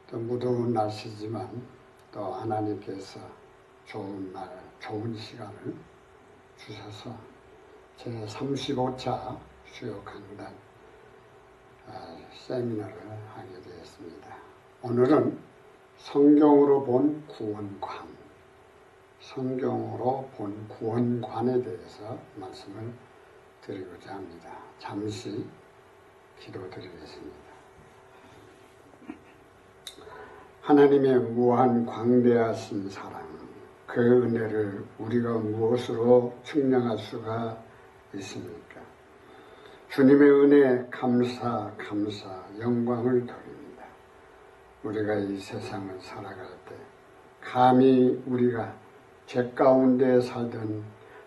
또 무더운 날씨지만 또 하나님께서 좋은 날, 좋은 시간을 주셔서 제 35차 수요 강단 세미나를 하게 되었습니다. 오늘은 성경으로 본 구원관, 성경으로 본 구원관에 대해서 말씀을 드리고자 합니다. 잠시 기도드리겠습니다. 하나님의 무한 광대하신 사랑, 그 은혜를 우리가 무엇으로 측량할 수가 있습니까? 주님의 은혜 감사 영광을 돌립니다. 우리가 이 세상을 살아갈 때 감히 우리가 죄 가운데 살던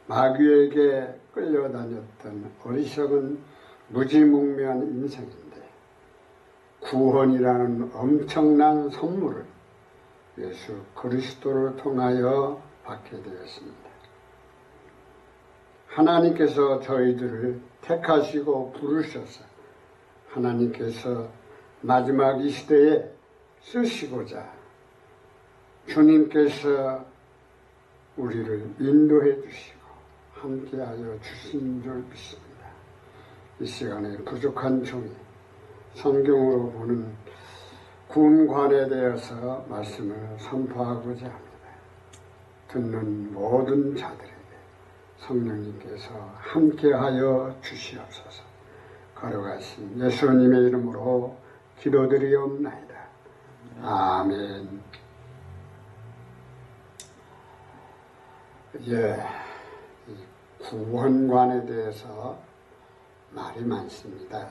마귀에게 끌려다녔던 어리석은 무지몽매한 인생인데 구원이라는 엄청난 선물을 예수 그리스도를 통하여 받게 되었습니다. 하나님께서 저희들을 택하시고 부르셔서 하나님께서 마지막 이 시대에 쓰시고자 주님께서 우리를 인도해 주시고 함께하여 주신 줄 믿습니다. 이 시간에 부족한 종이 성경으로 보는 구원관에 대해서 말씀을 선포하고자 합니다. 듣는 모든 자들에게 성령님께서 함께하여 주시옵소서. 거룩하신 예수님의 이름으로 기도드리옵나이다. 아멘. 이 구원관에 대해서 말이 많습니다.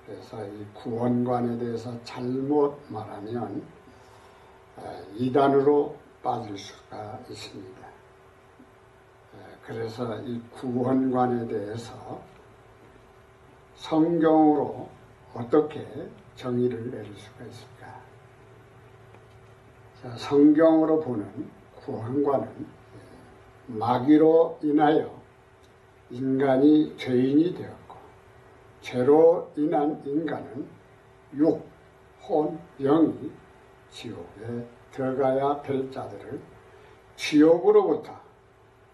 그래서 이 구원관에 대해서 잘못 말하면 이단으로 빠질 수가 있습니다. 그래서 이 구원관에 대해서 성경으로 어떻게 정의를 내릴 수가 있을까? 자, 성경으로 보는 구원관은 마귀로 인하여 인간이 죄인이 되었고 죄로 인한 인간은 육, 혼, 영이 지옥에 들어가야 될 자들을 지옥으로부터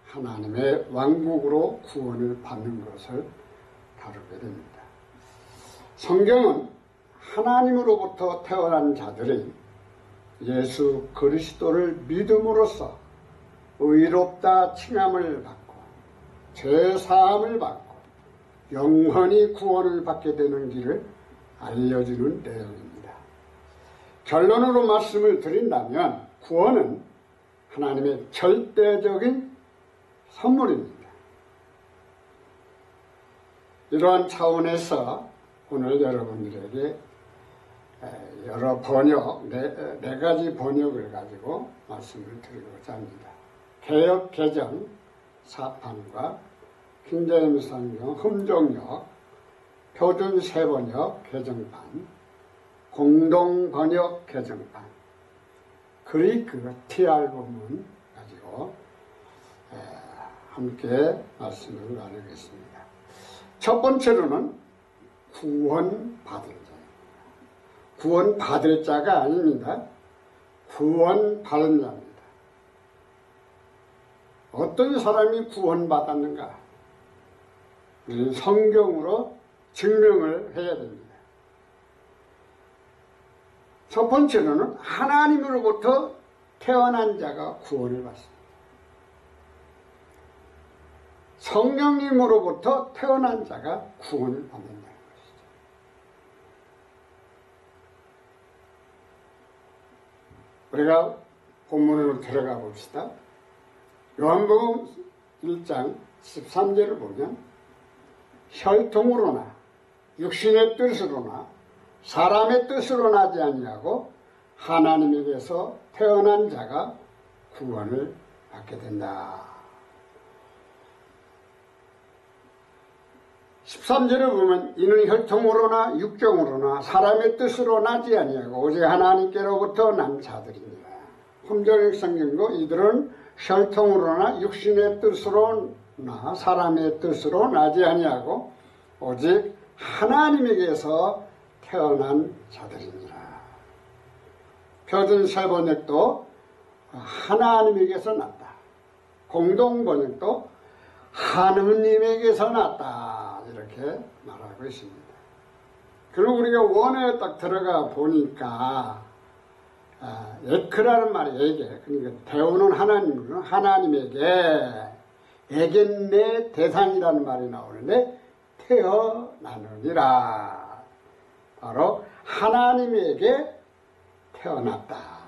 하나님의 왕국으로 구원을 받는 것을 다루게 됩니다. 성경은 하나님으로부터 태어난 자들이 예수 그리스도를 믿음으로써 의롭다 칭함을 받고 죄사함을 받고 영원히 구원을 받게 되는 길을 알려주는 내용입니다. 결론으로 말씀을 드린다면 구원은 하나님의 절대적인 선물입니다. 이러한 차원에서 오늘 여러분들에게 여러 번역, 네 가지 번역을 가지고 말씀을 드리고자 합니다. 개역 개정 사판과 킹제임스 성경 흠종역, 표준 세번역 개정판, 공동 번역 개정판, 그리크 TR 본문 가지고 함께 말씀을 나누겠습니다. 첫 번째로는 구원받을 자입니다. 구원받을 자가 아닙니다. 구원받은 자입니다. 어떤 사람이 구원받았는가? 성경으로 증명을 해야 됩니다. 첫 번째로는 하나님으로부터 태어난 자가 구원을 받습니다. 성령님으로부터 태어난 자가 구원을 받는다는 것이죠. 우리가 본문으로 들어가 봅시다. 요한복음 1장 13절을 보면 혈통으로나 육신의 뜻으로나 사람의 뜻으로 나지 아니하고 하나님에게서 태어난 자가 구원을 받게 된다. 13절을 보면 이는 혈통으로나 육정으로나 사람의 뜻으로 나지 아니하고 오직 하나님께로부터 난 자들입니다. 흠정역 성경도 이들은 혈통으로나 육신의 뜻으로나 사람의 뜻으로 나지 아니하고 오직 하나님에게서 태어난 자들입니다. 표준 세번역도 하나님에게서 났다. 공동 번역도 하느님에게서 났다. 이렇게 말하고 있습니다. 그리고 우리가 원어에 딱 들어가 보니까 에크라는 말이 에게, 그러니까 배우는 하나님은 하나님에게 에겐네 대상이라는 말이 나오는데 태어나느니라. 바로 하나님에게 태어났다.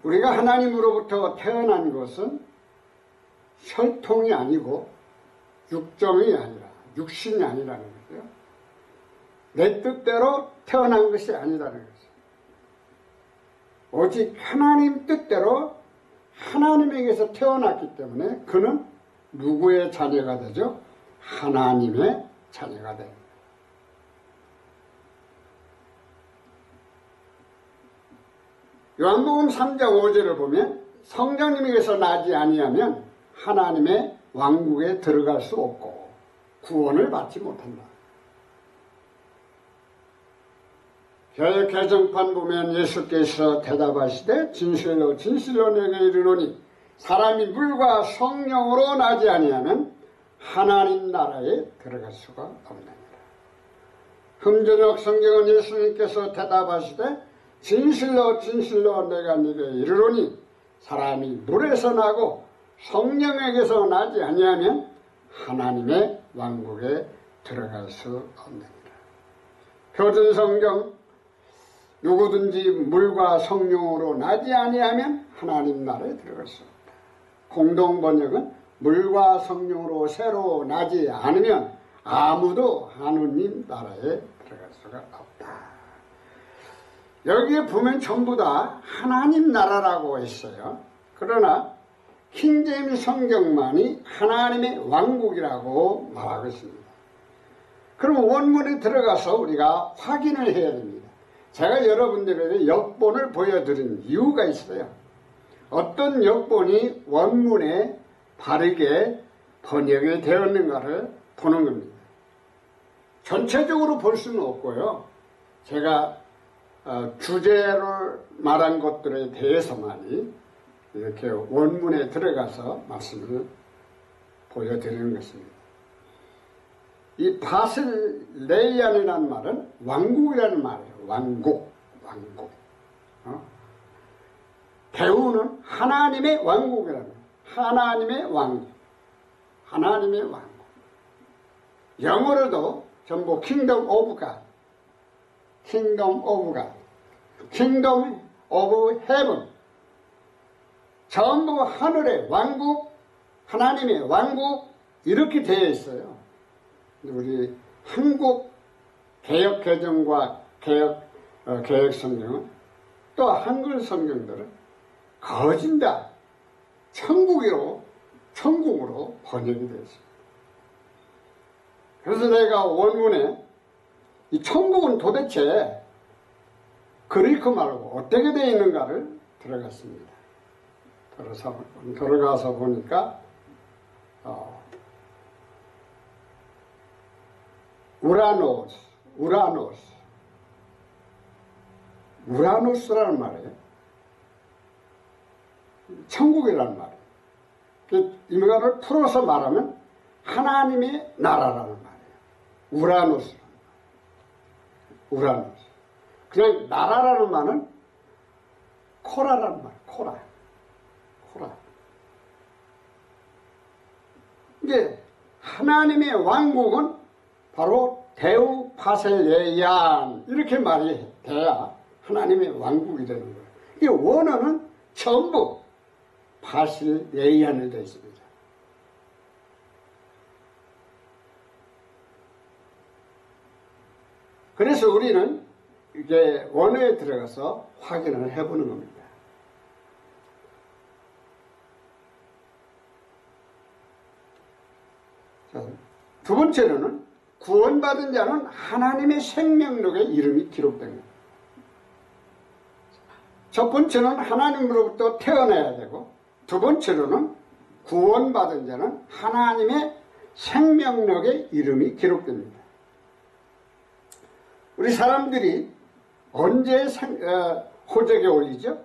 우리가 하나님으로부터 태어난 것은 혈통이 아니고 육정이 아니라 육신이 아니라는 거죠. 내 뜻대로 태어난 것이 아니라는 거죠. 오직 하나님 뜻대로 하나님에게서 태어났기 때문에 그는 누구의 자녀가 되죠? 하나님의 자녀가 됩니다. 요한복음 3장 5절을 보면 성령님에게서 나지 아니하면 하나님의 왕국에 들어갈 수 없고 구원을 받지 못한다. 개역 개정판 보면 예수께서 대답하시되 진실로 진실로 내게 이르노니 사람이 물과 성령으로 나지 아니하면 하나님 나라에 들어갈 수가 없느니라. 흠저녁 성경은 예수님께서 대답하시되 진실로 진실로 내가 네게 이르노니 사람이 물에서 나고 성령에게서 나지 아니하면 하나님의 왕국에 들어갈 수 없느니라. 표준 성경 누구든지 물과 성령으로 나지 아니하면 하나님 나라에 들어갈 수 없다. 공동 번역은 물과 성령으로 새로 나지 않으면 아무도 하느님 나라에 들어갈 수가 없다. 여기에 보면 전부 다 하나님 나라라고 했어요. 그러나 킹제임스 성경만이 하나님의 왕국이라고 말하고 있습니다. 그럼 원문에 들어가서 우리가 확인을 해야 됩니다. 제가 여러분들에게 역본을 보여드린 이유가 있어요. 어떤 역본이 원문에 바르게 번역이 되었는가를 보는 겁니다. 전체적으로 볼 수는 없고요. 제가 주제를 말한 것들에 대해서만이 이렇게 원문에 들어가서 말씀을 보여드리는 것입니다. 이 바실레이안이라는 말은 왕국이라는 말이에요. 왕국. 배우는 하나님의 왕국이라는 거예요. 하나님의 왕국. 영어로도 전부 킹덤 오브 갓, 킹덤 오브 헤븐. 전부 하늘의 왕국, 하나님의 왕국 이렇게 되어 있어요. 우리 한국 개역 개정과 개역 성경은 또 한글 성경들은 거진다 천국으로 번역이 되어 있습니다. 그래서 내가 원문에 이 천국은 도대체 그리크 말고 어떻게 되어 있는가를 들어갔습니다. 들어가서 보니까 우라노스라는 말이에요. 천국이라는 말이에요. 이거를 풀어서 말하면 하나님의 나라라는 말이에요. 우라노스. 그냥 나라라는 말은 코라라는 말이에요. 코라. 이게 하나님의 왕국은 바로 데우 파셀레이안 이렇게 말이 돼야 하나님의 왕국이 되는 거예요. 이 원어는 전부 파셀레이안이 되어 있습니다. 그래서 우리는 이게 원어에 들어가서 확인을 해보는 겁니다. 자, 두 번째로는 구원받은 자는 하나님의 생명록에 이름이 기록된 겁니다. 첫 번째는 하나님으로부터 태어나야 되고 두 번째로는 구원받은 자는 하나님의 생명록에 이름이 기록됩니다. 우리 사람들이 언제 호적에 올리죠?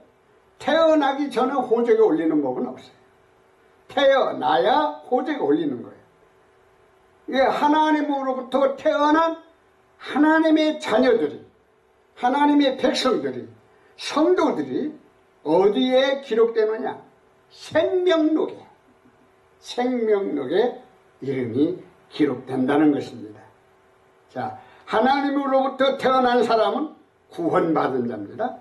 태어나기 전에 호적에 올리는 법은 없어요. 태어나야 호적에 올리는 거예요. 이게 하나님으로부터 태어난 하나님의 자녀들이, 하나님의 백성들이, 성도들이 어디에 기록되느냐? 생명록에 이름이 기록된다는 것입니다. 자, 하나님으로부터 태어난 사람은 구원받은 자입니다.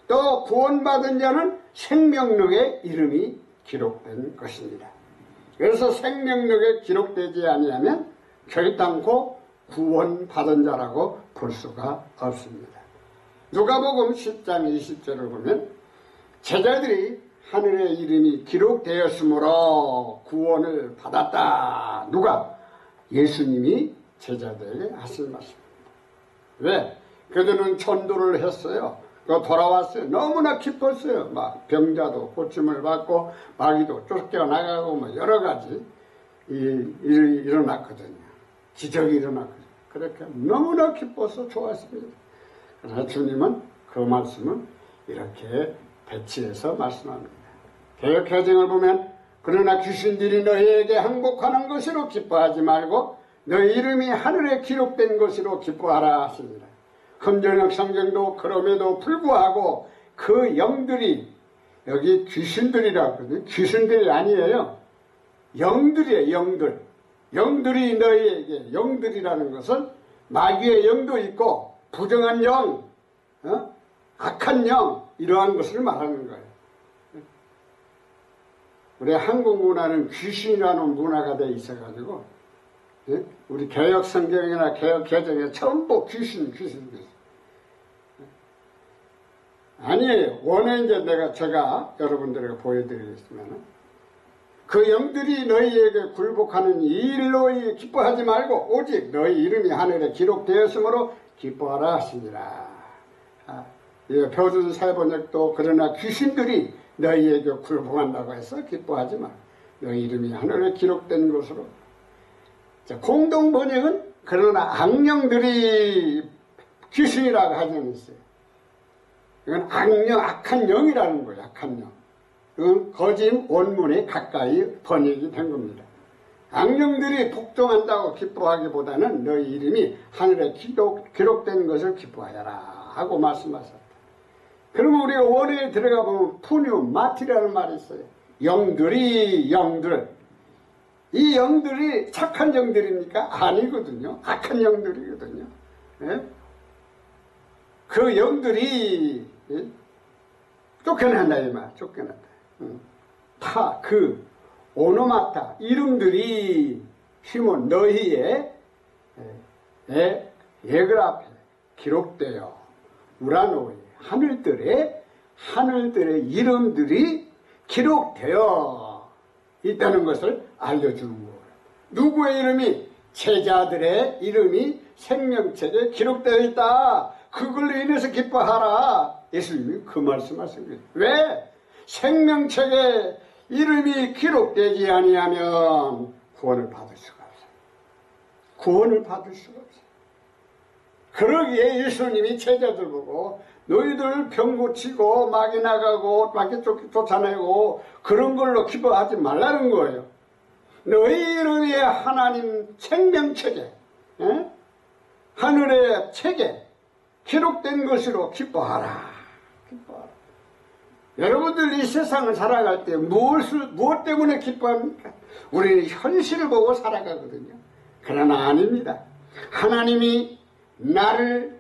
또 구원받은 자는 생명록에 이름이 기록된 것입니다. 그래서 생명록에 기록되지 아니하면 결단코 구원받은 자라고 볼 수가 없습니다. 누가복음 10장 20절을 보면 제자들이 하늘에 이름이 기록되었으므로 구원을 받았다. 누가? 예수님이 제자들에게 하신 말씀입니다. 왜? 그들은 전도를 했어요. 돌아왔어요. 너무나 기뻤어요. 막 병자도 고침을 받고 마귀도 쫓겨나가고 뭐 여러 가지 일이 일어났거든요. 기적이 일어났거든요. 그렇게 너무나 기뻐서 좋았습니다. 그러나 주님은 그 말씀을 이렇게 배치해서 말씀합니다. 개역개정을 보면 그러나 귀신들이 너희에게 항복하는 것으로 기뻐하지 말고 너희 이름이 하늘에 기록된 것으로 기뻐하라 하십니다. 금전역 성경도 그럼에도 불구하고 그 영들이, 여기 귀신들이라고 하거든요. 귀신들이 아니에요. 영들이에요. 영들. 영들이 너희에게, 영들이라는 것은 마귀의 영도 있고 부정한 영, 악한 영, 이러한 것을 말하는 거예요. 우리 한국 문화는 귀신이라는 문화가 돼 있어가지고, 우리 개혁 성경이나 개혁 개정에 전부 귀신. 아니에요. 원래 이제 제가 여러분들에게 보여드리겠지만, 그 영들이 너희에게 굴복하는 이 일로 기뻐하지 말고 오직 너희 이름이 하늘에 기록되었으므로 기뻐하라 하시니라. 표준 세번역도 그러나 귀신들이 너희에게 굴복한다고 해서 기뻐하지 마. 너희 이름이 하늘에 기록된 것으로. 자, 공동 번역은 그러나 악령들이 귀신이라고 하지 않았어요. 이건 악한 영이라는 거예요. 악한 영. 이건 거짓 원문에 가까이 번역이 된 겁니다. 악령들이 복종한다고 기뻐하기보다는 너희 이름이 하늘에 기록된 것을 기뻐하여라 하고 말씀하셨다. 그러면 우리가 원어에 들어가 보면 푸뉴마티라는 말이 있어요. 영들. 이 영들이 착한 영들입니까? 아니거든요. 악한 영들이거든요. 예? 그 영들이 쫓겨난다 이 말. 쫓겨난다. 오노마타 이름들이 힘은 너희의 예글 앞에 기록되어 우라노의 하늘들의 이름들이 기록되어 있다는 것을 알려주는 거예요. 누구의 이름이? 제자들의 이름이 생명책에 기록되어 있다. 그걸로 인해서 기뻐하라. 예수님이 그 말씀하신 거예요. 왜? 생명책에 이름이 기록되지 아니하면 구원을 받을 수가 없어요. 구원을 받을 수가 없어요. 그러기에 예수님이 제자들 보고 너희들 병 고치고 마귀 나가고 마귀 쫓아내고 그런 걸로 기뻐하지 말라는 거예요. 너희 이름이 하나님 생명책에 하늘의 책에 기록된 것으로 기뻐하라. 여러분들 이 세상을 살아갈 때 무엇 때문에 기뻐합니까? 우리는 현실을 보고 살아가거든요. 그러나 아닙니다. 하나님이 나를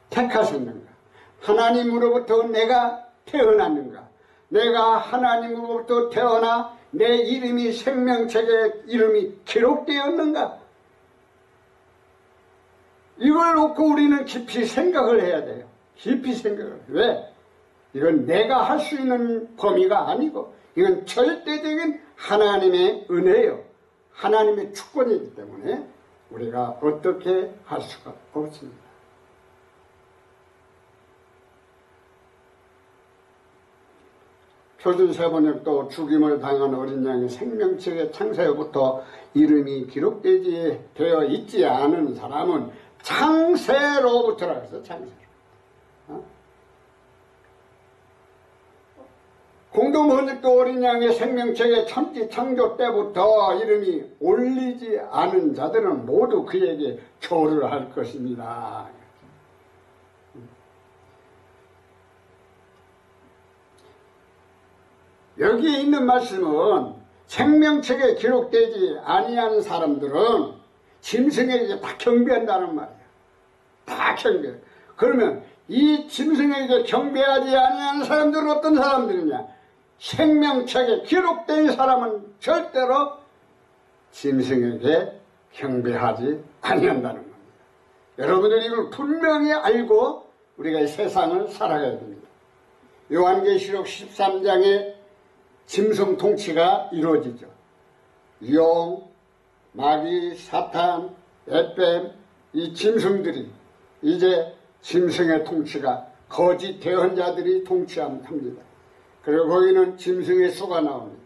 택하셨는가? 하나님으로부터 내가 태어났는가? 내가 하나님으로부터 태어나 내 이름이 생명책에 이름이 기록되었는가? 이걸 놓고 우리는 깊이 생각을 해야 돼요. 깊이 생각을. 왜? 이건 내가 할 수 있는 범위가 아니고 이건 절대적인 하나님의 은혜요. 하나님의 축복이기 때문에 우리가 어떻게 할 수가 없습니다. 표준 세번역도 죽임을 당한 어린 양의 생명책의 창세부터 이름이 되어 있지 않은 사람은 창세로부터라고 했어. 창세로. 공동번역도 어린 양의 생명책의 천지 창조 때부터 이름이 올리지 않은 자들은 모두 그에게 교를 할 것입니다. 여기에 있는 말씀은 생명책에 기록되지 아니한 사람들은 짐승에게 다 경배한다는 말이에요. 다 경배. 그러면 이 짐승에게 경배하지 아니하는 사람들은 어떤 사람들이냐? 생명책에 기록된 사람은 절대로 짐승에게 경배하지 아니한다는 겁니다. 여러분들 이걸 분명히 알고 우리가 이 세상을 살아가야 됩니다. 요한계시록 13장에 짐승 통치가 이루어지죠. 용, 마귀, 사탄, 에뱀, 이 짐승들이 이제 짐승의 통치가 거짓 대언자들이 통치합니다. 그리고 거기는 짐승의 수가 나옵니다.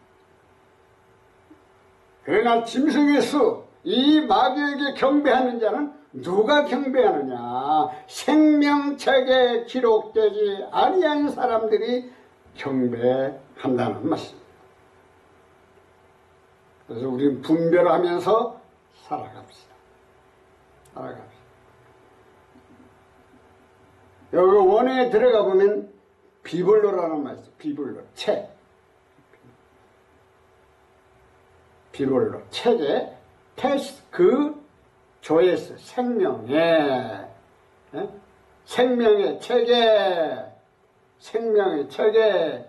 그러나 짐승의 수, 이 마귀에게 경배하는 자는 누가 경배하느냐? 생명책에 기록되지 아니한 사람들이 경배한다는 말씀입니다. 그래서 우리는 분별하면서 살아갑시다. 여기 원어에 들어가 보면 비블로라는 말이 있어요. 비블로, 책. 비블로, 책에 테스, 조에스, 생명의 책에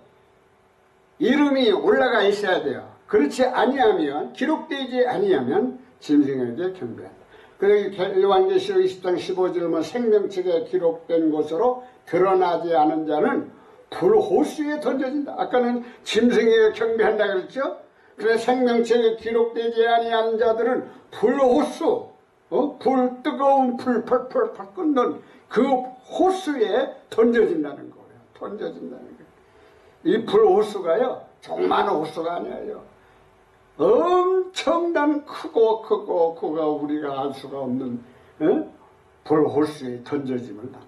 이름이 올라가 있어야 돼요. 그렇지 아니하면, 기록되지 아니하면 짐승에게 경배한다. 그래서 요한계시록 20장 15절은 생명책에 기록된 것으로 드러나지 않은 자는 불호수에 던져진다. 아까는 짐승에게 경배한다 그랬죠? 그래서 생명책에 기록되지 아니한 자들은 불호수, 뜨거운 불 펄펄 끓는 그 호수에 던져진다는 거예요. 던져진다는 거예요. 이 불호수가요, 조그마한 호수가 아니에요. 엄청난 크고 우리가 알 수가 없는 불호수에 던져지면 합니다.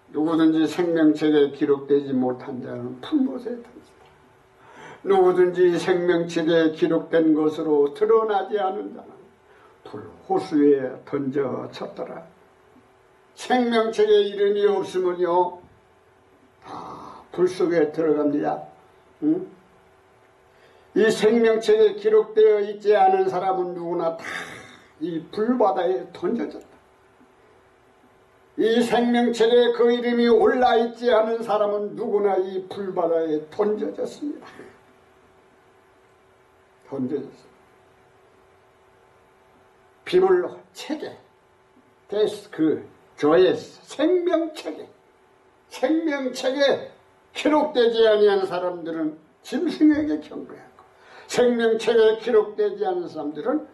누구든지 생명책에 기록되지 못한 자는 풀못에 던진다. 누구든지 생명책에 기록된 것으로 드러나지 않은 자는 불호수에 던져졌더라. 생명책에 이름이 없으면요 다 불 속에 들어갑니다. 응? 이 생명책에 기록되어 있지 않은 사람은 누구나 다 이 불바다에 던져졌다. 이 생명책에 그 이름이 올라있지 않은 사람은 누구나 이 불바다에 던져졌습니다. 던져졌습니다. 비블로, 책에, 조에스, 생명책에 기록되지 아니한 사람들은 짐승에게 경배하고, 생명책에 기록되지 않은 사람들은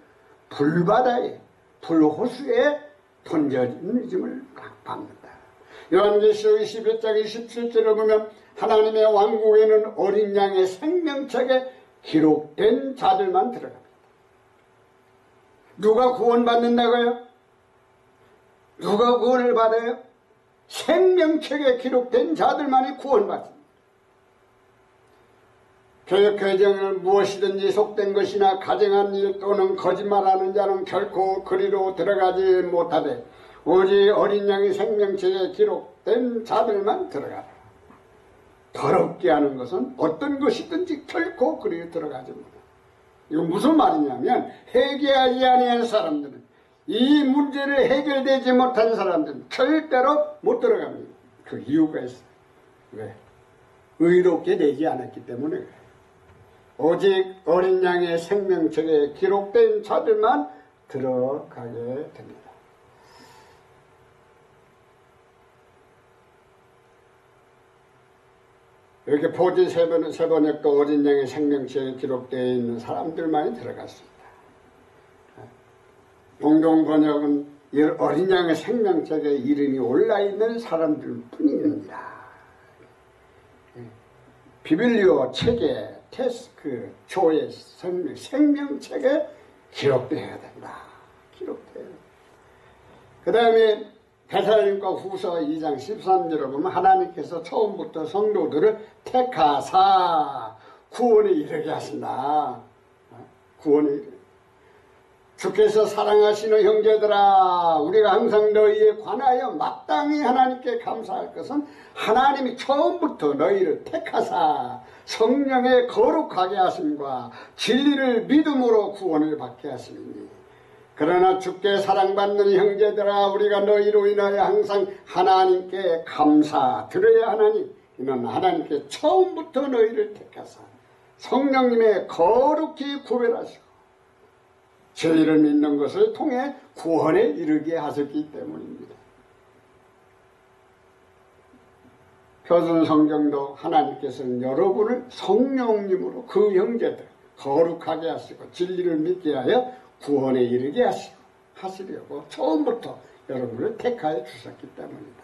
불바다에, 불호수에 던져짐을 받는다. 요한계시록 21장 27절을 보면 하나님의 왕국에는 어린 양의 생명책에 기록된 자들만 들어갑니다. 누가 구원받는다고요? 누가 구원을 받아요? 생명책에 기록된 자들만이 구원받습니다. 교역 개정을 무엇이든지 속된 것이나 가정한 일 또는 거짓말하는 자는 결코 그리로 들어가지 못하되 오직 어린 양의 생명책에 기록된 자들만 들어가라. 더럽게 하는 것은 어떤 것이든지 결코 그리로 들어가지 못한다. 이건 무슨 말이냐면 회개하지 아니한 사람들은, 이 문제를 해결되지 못한 사람들은 절대로 못 들어갑니다. 그 이유가 있어요. 왜? 의롭게 되지 않았기 때문에 그래요. 오직 어린 양의 생명책에 기록된 자들만 들어가게 됩니다. 이렇게 포지 세번역도 어린 양의 생명책에 기록되어 있는 사람들만이 들어갔습니다. 공동번역은 어린 양의 생명책에 이름이 올라있는 사람들 뿐입니다. 비빌리오 책에 그 조의 생명책에 기록되어야 된다. 기록돼야 된다. 그 다음에 데살로니가 후서 2장 13절을 보면 하나님께서 처음부터 성도들을 택하사 구원에 이르게 하신다. 구원에 이르게. 주께서 사랑하시는 형제들아, 우리가 항상 너희에 관하여 마땅히 하나님께 감사할 것은 하나님이 처음부터 너희를 택하사 성령에 거룩하게 하심과 진리를 믿음으로 구원을 받게 하시니, 그러나 주께 사랑받는 형제들아, 우리가 너희로 인하여 항상 하나님께 감사드려야 하나니, 이는 하나님께 처음부터 너희를 택하사 성령님의 거룩히 구별하시고 진리를 믿는 것을 통해 구원에 이르게 하셨기 때문입니다. 표준 성경도 하나님께서는 여러분을 성령님으로 그 형제들 거룩하게 하시고 진리를 믿게 하여 구원에 이르게 하시려고 처음부터 여러분을 택하여 주셨기 때문이다.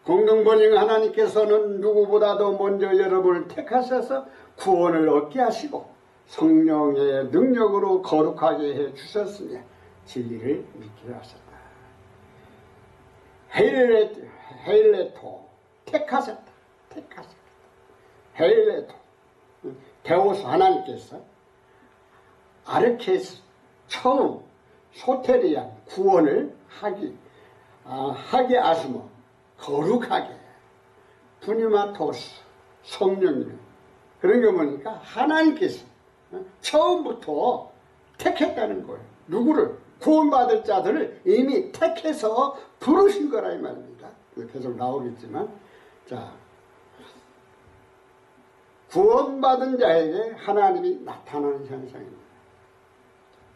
공동번영 하나님께서는 누구보다도 먼저 여러분을 택하셔서 구원을 얻게 하시고 성령의 능력으로 거룩하게 해 주셨으니 진리를 믿게 하셨다. 헤일레토 택하셨다. 헤일레토 데오스 하나님께서 아르케스 처음 소테리안 구원을 하게 하시며 거룩하게 푸니마토스 성령님, 그런 게 뭐니까 하나님께서 처음부터 택했다는 거예요. 누구를? 구원받을 자들을 이미 택해서 부르신 거라 이 말입니다. 계속 나오겠지만, 자, 구원받은 자에게 하나님이 나타나는 현상입니다.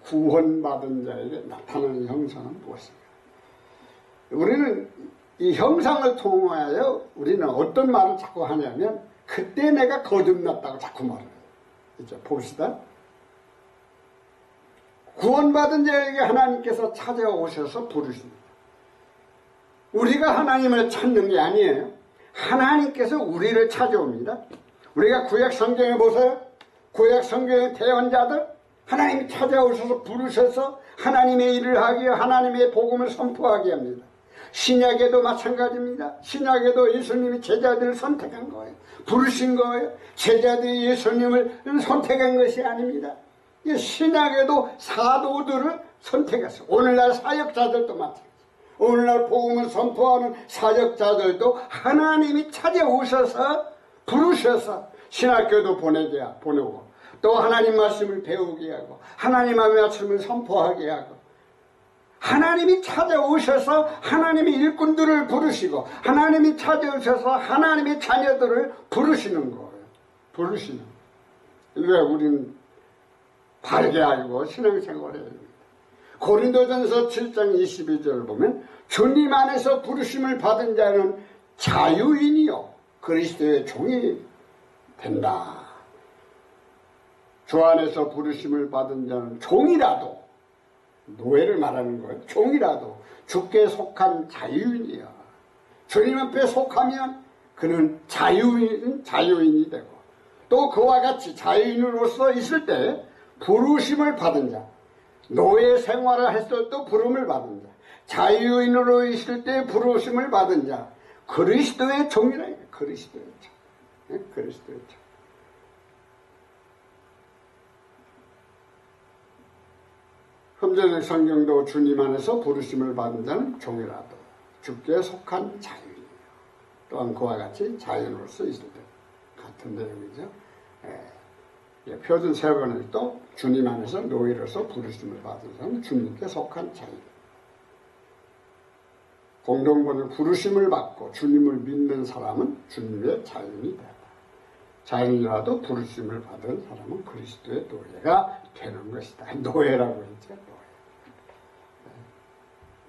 구원받은 자에게 나타나는 형상은 무엇인가? 우리는 이 형상을 통하여 우리는 어떤 말을 자꾸 하냐면, 그때 내가 거듭났다고 자꾸 말해요. 이제 봅시다. 구원받은 자에게 하나님께서 찾아오셔서 부르십니다. 우리가 하나님을 찾는 게 아니에요. 하나님께서 우리를 찾아옵니다. 우리가 구약 성경에 보세요. 구약 성경의 대언자들 하나님이 찾아오셔서 부르셔서 하나님의 일을 하기 위해 하나님의 복음을 선포하게 합니다. 신약에도 마찬가지입니다. 신약에도 예수님이 제자들을 선택한 거예요. 부르신 거예요. 제자들이 예수님을 선택한 것이 아닙니다. 신약에도 사도들을 선택했어요. 오늘날 사역자들도 마찬가지예요. 오늘날 복음을 선포하는 사역자들도 하나님이 찾아오셔서 부르셔서 신학교도 보내고 또 하나님 말씀을 배우게 하고 하나님의 말씀을 선포하게 하고, 하나님이 찾아오셔서 하나님의 일꾼들을 부르시고 하나님이 찾아오셔서 하나님의 자녀들을 부르시는 거예요. 부르시는 거예요. 왜 우리는 바르게 알고 신앙생활을 해야 됩니다. 고린도전서 7장 22절을 보면 주님 안에서 부르심을 받은 자는 자유인이요 그리스도의 종이 된다. 주 안에서 부르심을 받은 자는 종이라도, 노예를 말하는 거예요. 종이라도 주께 속한 자유인이야. 주님 앞에 속하면 그는 자유인이 되고, 또 그와 같이 자유인으로서 있을 때 부르심을 받은 자, 노예 생활을 했을 때 부름을 받은 자, 자유인으로 있을 때 부르심을 받은 자, 그리스도의 종이라. 그리스도의 종. 그리스도의 종. 흠전의 성경도 주님 안에서 부르심을 받은 자는 종이라도 주께 속한 자유인이요. 또한 그와 같이 자유인으로서 있을 때 같은 내용이죠. 표준 3번을 또 주님 안에서 노예로서 부르심을 받은 사람은 주님께 속한 자유인. 공동번을 부르심을 받고 주님을 믿는 사람은 주님의 자유인이 되다. 자유인이라도 부르심을 받은 사람은 그리스도의 노예가 되는 것이다. 노예라고 했죠. 노예.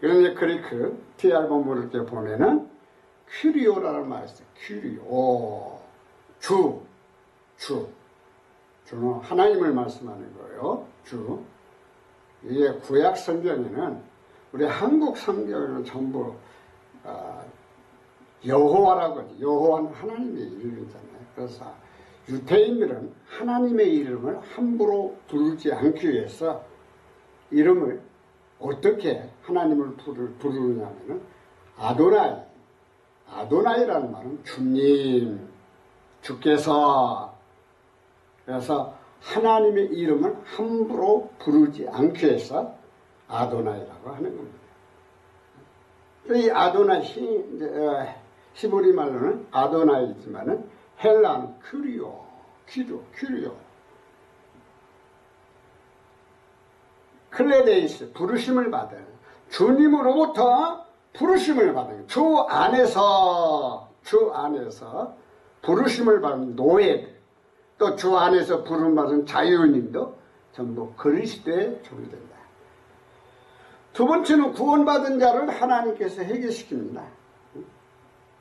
그런데 그리크 TR 본문을 이렇게 보면은 큐리오라는 말이 있어요. 큐리오. 주는 하나님을 말씀하는 거예요. 주. 이게 구약 성경에는, 우리 한국 성경에는 전부 여호와라고 하죠. 여호와는 하나님의 이름이잖아요. 그래서 유대인들은 하나님의 이름을 함부로 부르지 않기 위해서 이름을 어떻게 하나님을 부르느냐면은 아도나이. 아도나이라는 말은 주님, 주께서. 그래서 하나님의 이름을 함부로 부르지 않기 위해서 아도나이라고 하는 겁니다. 이 아도나이, 히브리 말로는 아도나이지만은 헬라는 큐리오, 큐리오. 클레데이스, 부르심을 받은, 주님으로부터 부르심을 받은, 주 안에서 부르심을 받은 노예들, 또 주 안에서 부름받은 자유인도 전부 그리스도의 종이 된다. 두 번째는 구원받은 자를 하나님께서 해결시킵니다.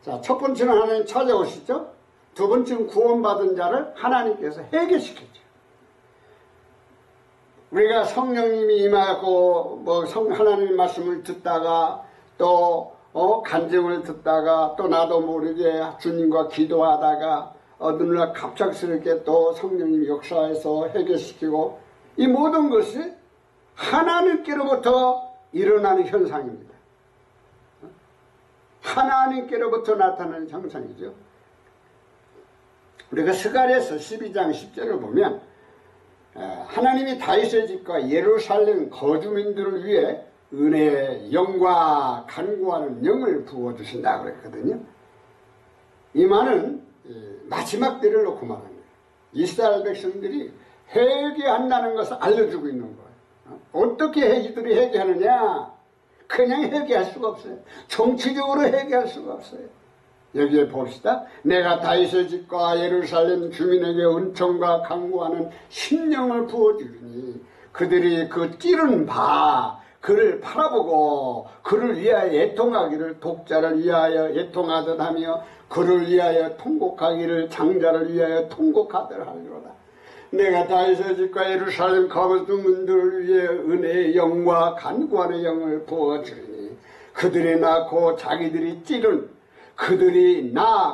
자, 첫 번째는 하나님 찾아오시죠. 두 번째는 구원받은 자를 하나님께서 해결시켰죠. 우리가 성령님이 임하고 하나님의 말씀을 듣다가 또 간증을 듣다가 또 나도 모르게 주님과 기도하다가 어느 날 갑작스럽게 또 성령님이 역사해서 해결시키고, 이 모든 것이 하나님께로부터 일어나는 현상입니다. 하나님께로부터 나타나는 현상이죠. 우리가 스가랴서 12장 10절을 보면 하나님이 다윗의 집과 예루살렘 거주민들을 위해 은혜, 영과 간구하는 영을 부어주신다 그랬거든요. 이 말은 마지막 때를 놓고 말합니다. 이스라엘 백성들이 회개한다는 것을 알려주고 있는 거예요. 어떻게 이들이 회개하느냐? 그냥 회개할 수가 없어요. 정치적으로 회개할 수가 없어요. 여기에 봅시다. 내가 다윗의 집과 예루살렘 주민에게 은총과 간구하는 심령을 부어주리니 그들이 그 찌른 바 그를 바라보고 그를 위하여 애통하기를, 독자를 위하여 애통하듯 하며 그를 위하여 통곡하기를, 장자를 위하여 통곡하듯 하리로다. 내가 다윗의 집과 예루살렘 거주민들을 위해 은혜의 영과 간구하는 영을 부어주리니 그들이 낳고 자기들이 찌른, 그들이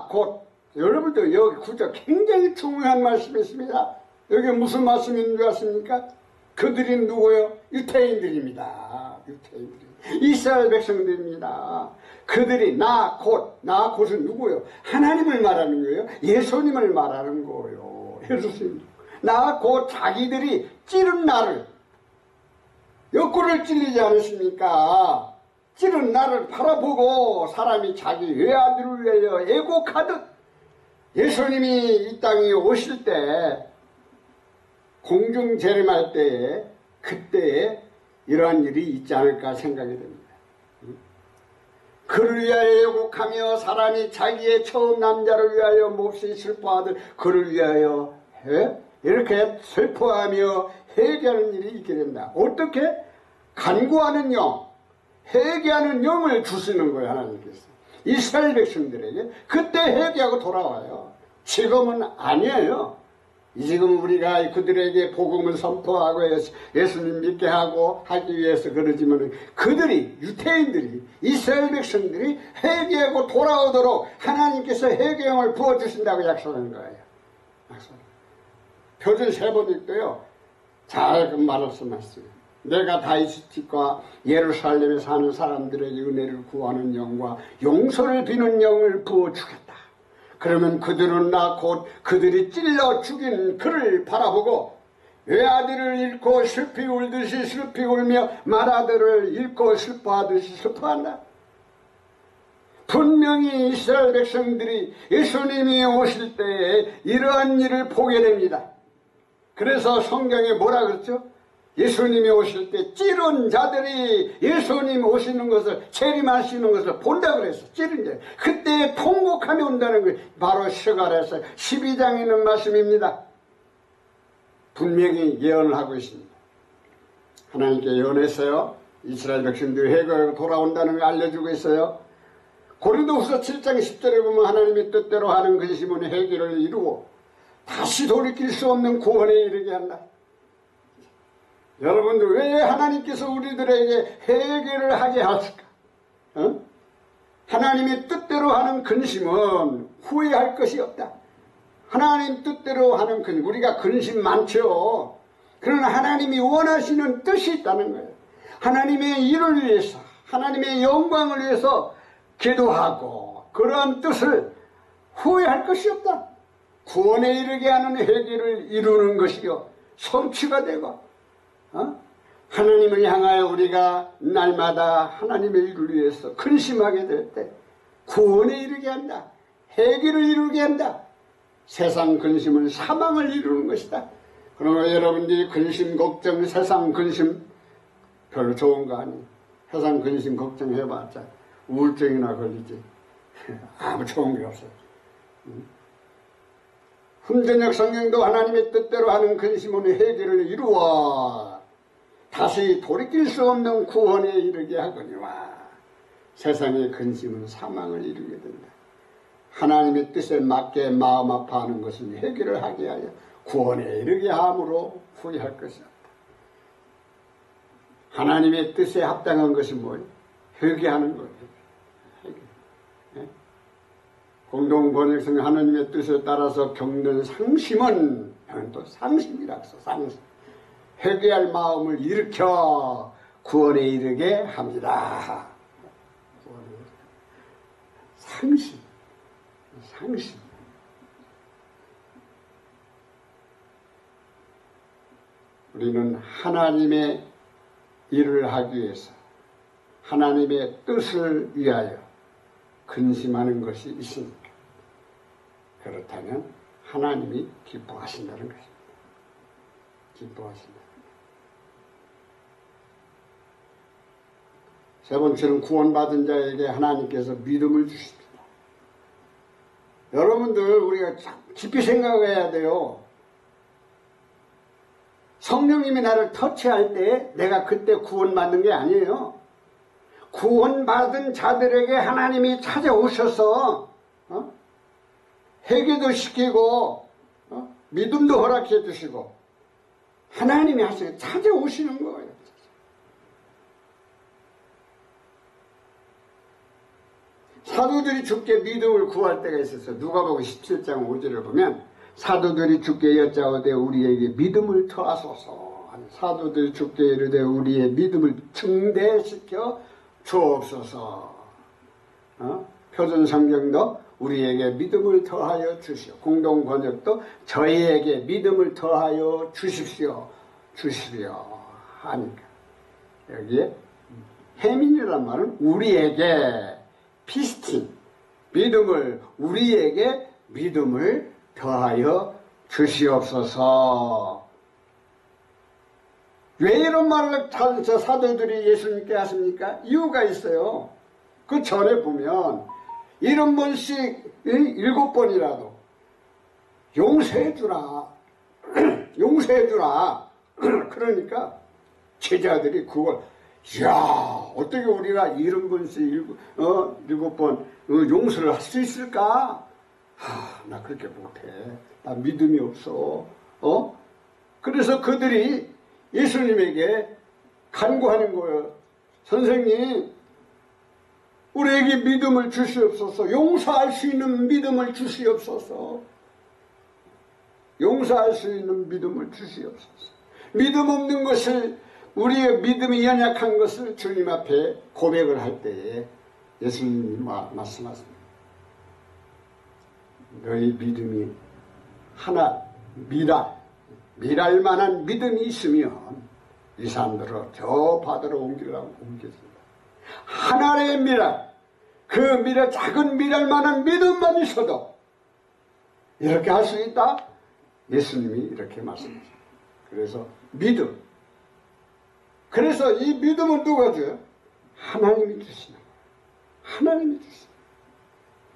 곧, 여러분들 여기 구절 굉장히 중요한 말씀이 있습니다. 여기 무슨 말씀인 줄 아십니까? 그들이 누구요? 유태인들입니다. 유태인들이. 이스라엘 백성들입니다. 그들이 곧은 누구요? 하나님을 말하는 거예요. 예수님을 말하는 거예요. 예수님. 곧 자기들이 찌른 나를, 옆구리를 찔리지 않으십니까? 찌른 나를 바라보고 사람이 자기 외아들을 위하여 애곡하듯, 예수님이 이 땅에 오실 때 공중 재림할 때에, 그때에 이러한 일이 있지 않을까 생각이 됩니다. 그를 위하여 애곡하며 사람이 자기의 처음 남자를 위하여 몹시 슬퍼하듯 그를 위하여 이렇게 슬퍼하며 회개하는 일이 있게 된다. 어떻게? 간구하는 영, 회개하는 영을 주시는 거예요. 하나님께서 이스라엘 백성들에게. 그때 회개하고 돌아와요. 지금은 아니에요. 지금 우리가 그들에게 복음을 선포하고 예수님 믿게 하고 하기 위해서 그러지만, 그들이, 유태인들이, 이스라엘 백성들이 회개하고 돌아오도록 하나님께서 회개형을 부어주신다고 약속한 거예요. 표준 3번 읽고요. 잘 말씀하셨어요. 내가 다윗의 집과 예루살렘에 사는 사람들에게 은혜를 구하는 영과 용서를 비는 영을 부어주겠다. 그러면 그들은 곧 그들이 찔러 죽인 그를 바라보고 외아들을 잃고 슬피 울듯이 슬피 울며 맏아들을 잃고 슬퍼하듯이 슬퍼한다. 분명히 이스라엘 백성들이 예수님이 오실 때에 이러한 일을 보게 됩니다. 그래서 성경에 뭐라 그랬죠? 예수님이 오실 때 찌른 자들이 예수님 오시는 것을, 재림하시는 것을 본다 그랬어. 찌른 자. 그때 통곡하며 온다는 거예요. 바로 스가랴서 12장에 있는 말씀입니다. 분명히 예언을 하고 있습니다. 하나님께 예언했어요. 이스라엘 백성들이 회개하고 돌아온다는 걸 알려주고 있어요. 고린도후서 7장 10절에 보면 하나님의 뜻대로 하는 근심은 회개를 이루고 다시 돌이킬 수 없는 구원에 이르게 한다. 여러분들, 왜 하나님께서 우리들에게 회개를 하게 하실까? 하나님의 뜻대로 하는 근심은 후회할 것이 없다. 하나님 뜻대로 하는 근심, 우리가 근심 많죠. 그러나 하나님이 원하시는 뜻이 있다는 거예요. 하나님의 일을 위해서, 하나님의 영광을 위해서 기도하고 그러한 뜻을 후회할 것이 없다. 구원에 이르게 하는 회개를 이루는 것이요 성취가 되고 하나님을 향하여 우리가 날마다 하나님의 일을 위해서 근심하게 될 때 구원에 이르게 한다. 회개를 이루게 한다. 세상 근심은 사망을 이루는 것이다. 그러나 여러분들이 근심, 걱정, 세상 근심 별로 좋은 거 아니에요. 세상 근심, 걱정해봤자 우울증이나 걸리지. 아무 좋은 게 없어요. 흠전역 성경도 하나님의 뜻대로 하는 근심은 회개를 이루어 다시 돌이킬 수 없는 구원에 이르게 하거니와 세상의 근심은 사망을 이루게 된다. 하나님의 뜻에 맞게 마음 아파하는 것은 회개를 하게 하여 구원에 이르게 함으로 후회할 것이 없다. 하나님의 뜻에 합당한 것이 뭐예요? 회개하는 거예요. 회개. 공동번역성 하나님의 뜻에 따라서 겪는 상심은 또 상심이라고 써. 상심. 회개할 마음을 일으켜 구원에 이르게 합니다. 상심. 상심. 우리는 하나님의 일을 하기 위해서 하나님의 뜻을 위하여 근심하는 것이 있습니까? 그렇다면 하나님이 기뻐하신다는 것입니다. 기뻐하신다. 세 번째는 구원받은 자에게 하나님께서 믿음을 주십니다. 여러분들 우리가 깊이 생각해야 돼요. 성령님이 나를 터치할 때 내가 그때 구원받는 게 아니에요. 구원받은 자들에게 하나님이 찾아오셔서 회개도 시키고 믿음도 허락해 주시고 하나님이 하시는 찾아오시는 거예요. 사도들이 주께 믿음을 구할 때가 있어서 누가복음 17장 5절을 보면 사도들이 주께 여짜오되 우리에게 믿음을 더하소서. 사도들이 주께 이르되 우리의 믿음을 증대시켜 주옵소서. 표준 성경도 우리에게 믿음을 더하여 주시오. 공동 번역도 저희에게 믿음을 더하여 주십시오. 하니까 여기에 해민이란 말은 우리에게 피스틴 믿음을 우리에게 믿음을 더하여 주시옵소서. 왜 이런 말을 사도들이 예수님께 하십니까? 이유가 있어요. 그 전에 보면 70번씩 7번이라도 용서해주라 용서해주라 그러니까 제자들이 그걸 이야 어떻게 우리가 70번씩 7번 용서를 할 수 있을까? 나 그렇게 못해. 나 믿음이 없어. 그래서 그들이 예수님에게 간구하는 거예요. 선생님, 우리에게 믿음을 주시옵소서. 용서할 수 있는 믿음을 주시옵소서. 용서할 수 있는 믿음을 주시옵소서. 믿음 없는 것을 우리의 믿음이 연약한 것을 주님 앞에 고백을 할 때에 예수님이 말씀하십니다. 너희 믿음이 하나 미랄 만한 믿음이 있으면 이 사람들을 저 바다로 옮기려고 옮겼습니다. 하나의 미랄, 그 미랄, 작은 미랄 만한 믿음만 있어도 이렇게 할 수 있다? 예수님이 이렇게 말씀하십니다. 그래서 믿음. 그래서 이 믿음은 누가 줘요? 하나님이 주시는 거예요. 하나님이 주시는 거예요.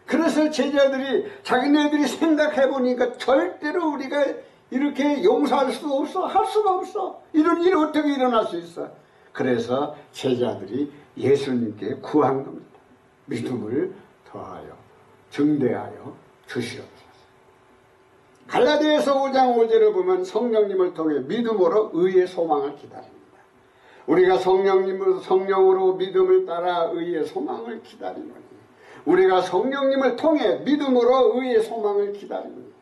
그래서 제자들이 자기네들이 생각해보니까 절대로 우리가 이렇게 용서할 수가 없어. 할 수가 없어. 이런 일이 어떻게 일어날 수 있어. 그래서 제자들이 예수님께 구한 겁니다. 믿음을 더하여 증대하여 주시옵소서. 갈라디아서 5장 5절을 보면 성령님을 통해 믿음으로 의의 소망을 기다립니다. 우리가 성령으로 믿음을 따라 의의 소망을 기다리노니 우리가 성령님을 통해 믿음으로 의의 소망을 기다립니다.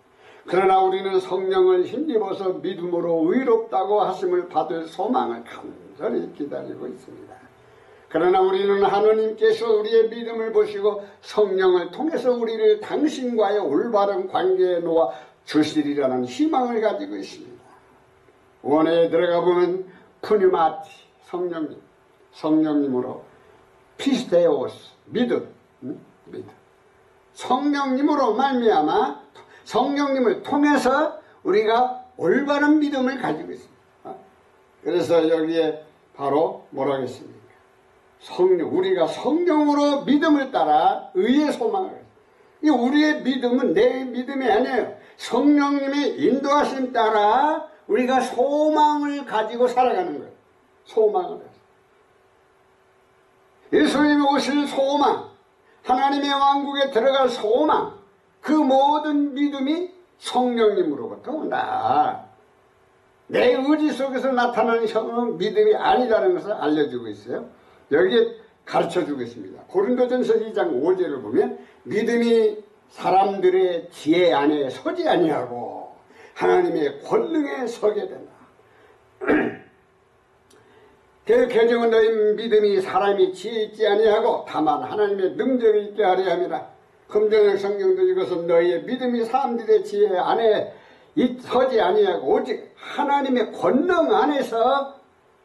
그러나 우리는 성령을 힘입어서 믿음으로 의롭다고 하심을 받을 소망을 간절히 기다리고 있습니다. 그러나 우리는 하느님께서 우리의 믿음을 보시고 성령을 통해서 우리를 당신과의 올바른 관계에 놓아 주시리라는 희망을 가지고 있습니다. 원에 들어가 보면 푸뉴마티 성령님으로 피스테오스 믿음 성령님으로 말미암아 성령님을 통해서 우리가 올바른 믿음을 가지고 있습니다. 그래서 여기에 바로 뭐라 하겠습니까? 우리가 성령으로 믿음을 따라 의의 소망을. 우리의 믿음은 내 믿음이 아니에요. 성령님의 인도하심 따라 우리가 소망을 가지고 살아가는 거예요. 소망을. 예수님이 오실 소망, 하나님의 왕국에 들어갈 소망, 그 모든 믿음이 성령님으로부터 온다. 내 의지 속에서 나타나는 믿음이 아니라는 것을 알려주고 있어요. 여기에 가르쳐주고 있습니다. 고린도전서 2장 5절을 보면 믿음이 사람들의 지혜 안에 서지 아니하고 하나님의 권능에 서게 된다. 그 개정은 너희 믿음이 사람이 지혜 있지 아니하고 다만 하나님의 능력이 있게 하려 함이라. 금전의 성경도 이것은 너희의 믿음이 사람들의 지혜 안에 서지 아니하고 오직 하나님의 권능 안에서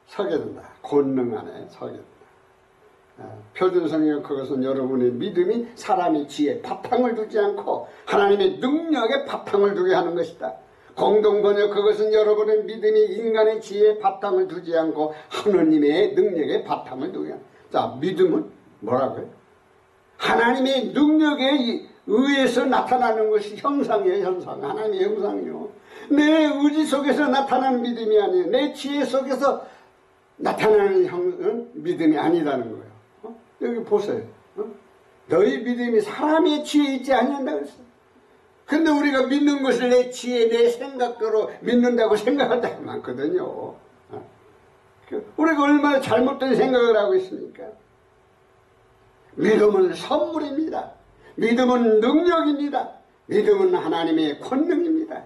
서게 된다. 권능 안에 서게 된다. 표준성경 그것은 여러분의 믿음이 사람의 지혜에 바탕을 두지 않고 하나님의 능력에 바탕을 두게 하는 것이다. 공동번역 그것은 여러분의 믿음이 인간의 지혜에 바탕을 두지 않고 하느님의 능력에 바탕을 두게 한다. 자, 믿음은 뭐라고요? 하나님의 능력에 의해서 나타나는 것이 형상이에요. 형상. 하나님의 형상이요. 내 의지 속에서 나타나는 믿음이 아니에요. 내 지혜 속에서 나타나는 믿음이 아니라는 거예요. 여기 보세요. 너희 믿음이 사람의 지혜에 있지 아니한다고 했어요. 근데 우리가 믿는 것을 내 지혜, 내 생각대로 믿는다고 생각할 때가 많거든요. 우리가 얼마나 잘못된 생각을 하고 있습니까? 믿음은 선물입니다. 믿음은 능력입니다. 믿음은 하나님의 권능입니다.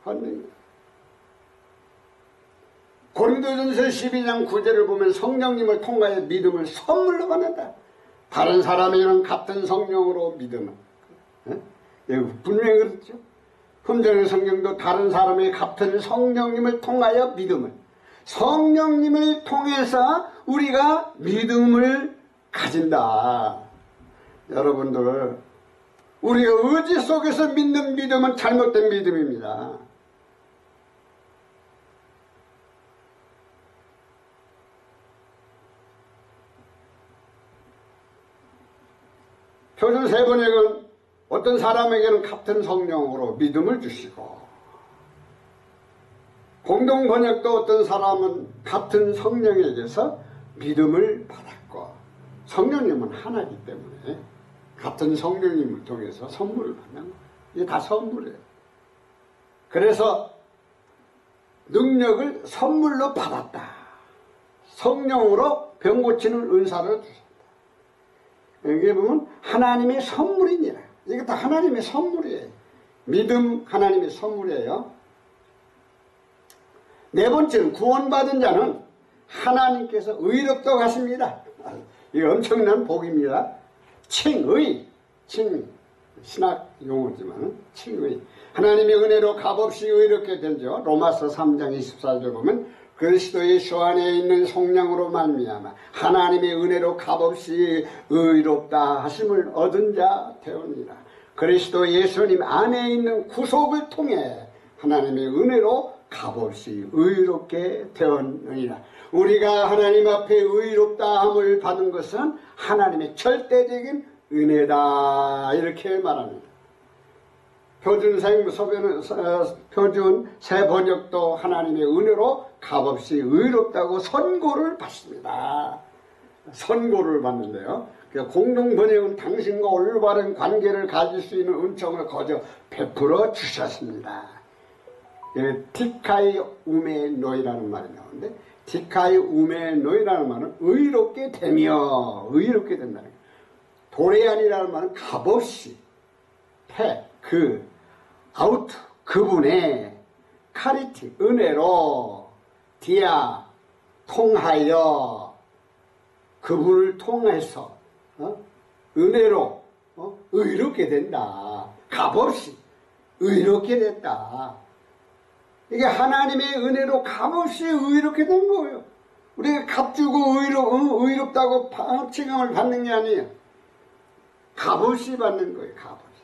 권능입니다. 고린도전서 12장 9절을 보면 성령님을 통하여 믿음을 선물로 받는다. 다른 사람에게는 같은 성령으로 믿음을. 분명히 그렇죠. 금전의 성경도 다른 사람에게 같은 성령님을 통하여 믿음을. 성령님을 통해서 우리가 믿음을 가진다. 여러분들, 우리가 의지 속에서 믿는 믿음은 잘못된 믿음입니다. 표준 세번역은 어떤 사람에게는 같은 성령으로 믿음을 주시고, 공동번역도 어떤 사람은 같은 성령에게서 믿음을 받았고, 성령님은 하나이기 때문에 같은 성령님을 통해서 선물을 받는 거예요. 이게 다 선물이에요. 그래서 능력을 선물로 받았다. 성령으로 병 고치는 은사를 주셨다. 여기 보면 하나님의 선물이니라. 이게 다 하나님의 선물이에요. 믿음 하나님의 선물이에요. 네 번째는 구원받은 자는 하나님께서 의롭다고 하십니다. 이거 엄청난 복입니다. 칭의, 신학 용어지만 칭의. 하나님의 은혜로 값없이 의롭게 된죠. 로마서 3장 24절 보면 그리스도 예수 안에 있는 성령으로 말미암아 하나님의 은혜로 값없이 의롭다 하심을 얻은 자 되오니라. 그리스도 예수님 안에 있는 구속을 통해 하나님의 은혜로 값없이 의롭게 되었느니라. 우리가 하나님 앞에 의롭다 함을 받은 것은 하나님의 절대적인 은혜다, 이렇게 말합니다. 표준 새 번역도 하나님의 은혜로 값없이 의롭다고 선고를 받습니다. 선고를 받는데요. 공동 번역은 당신과 올바른 관계를 가질 수 있는 은총을 거저 베풀어 주셨습니다. 티카이 우메 노이라는 말이 나오는데, 티카이 우메 노이라는 말은 의롭게 되며, 의롭게 된다는 거예요. 도레안이라는 말은 값없이, 아우트, 그분의 카리티, 은혜로, 디아, 통하여, 그분을 통해서 은혜로 의롭게 된다. 값없이 의롭게 됐다. 이게 하나님의 은혜로 값없이 의롭게 된 거예요. 우리가 값 주고 의롭다고 칭함을 받는 게 아니에요. 값없이 받는 거예요. 값없이.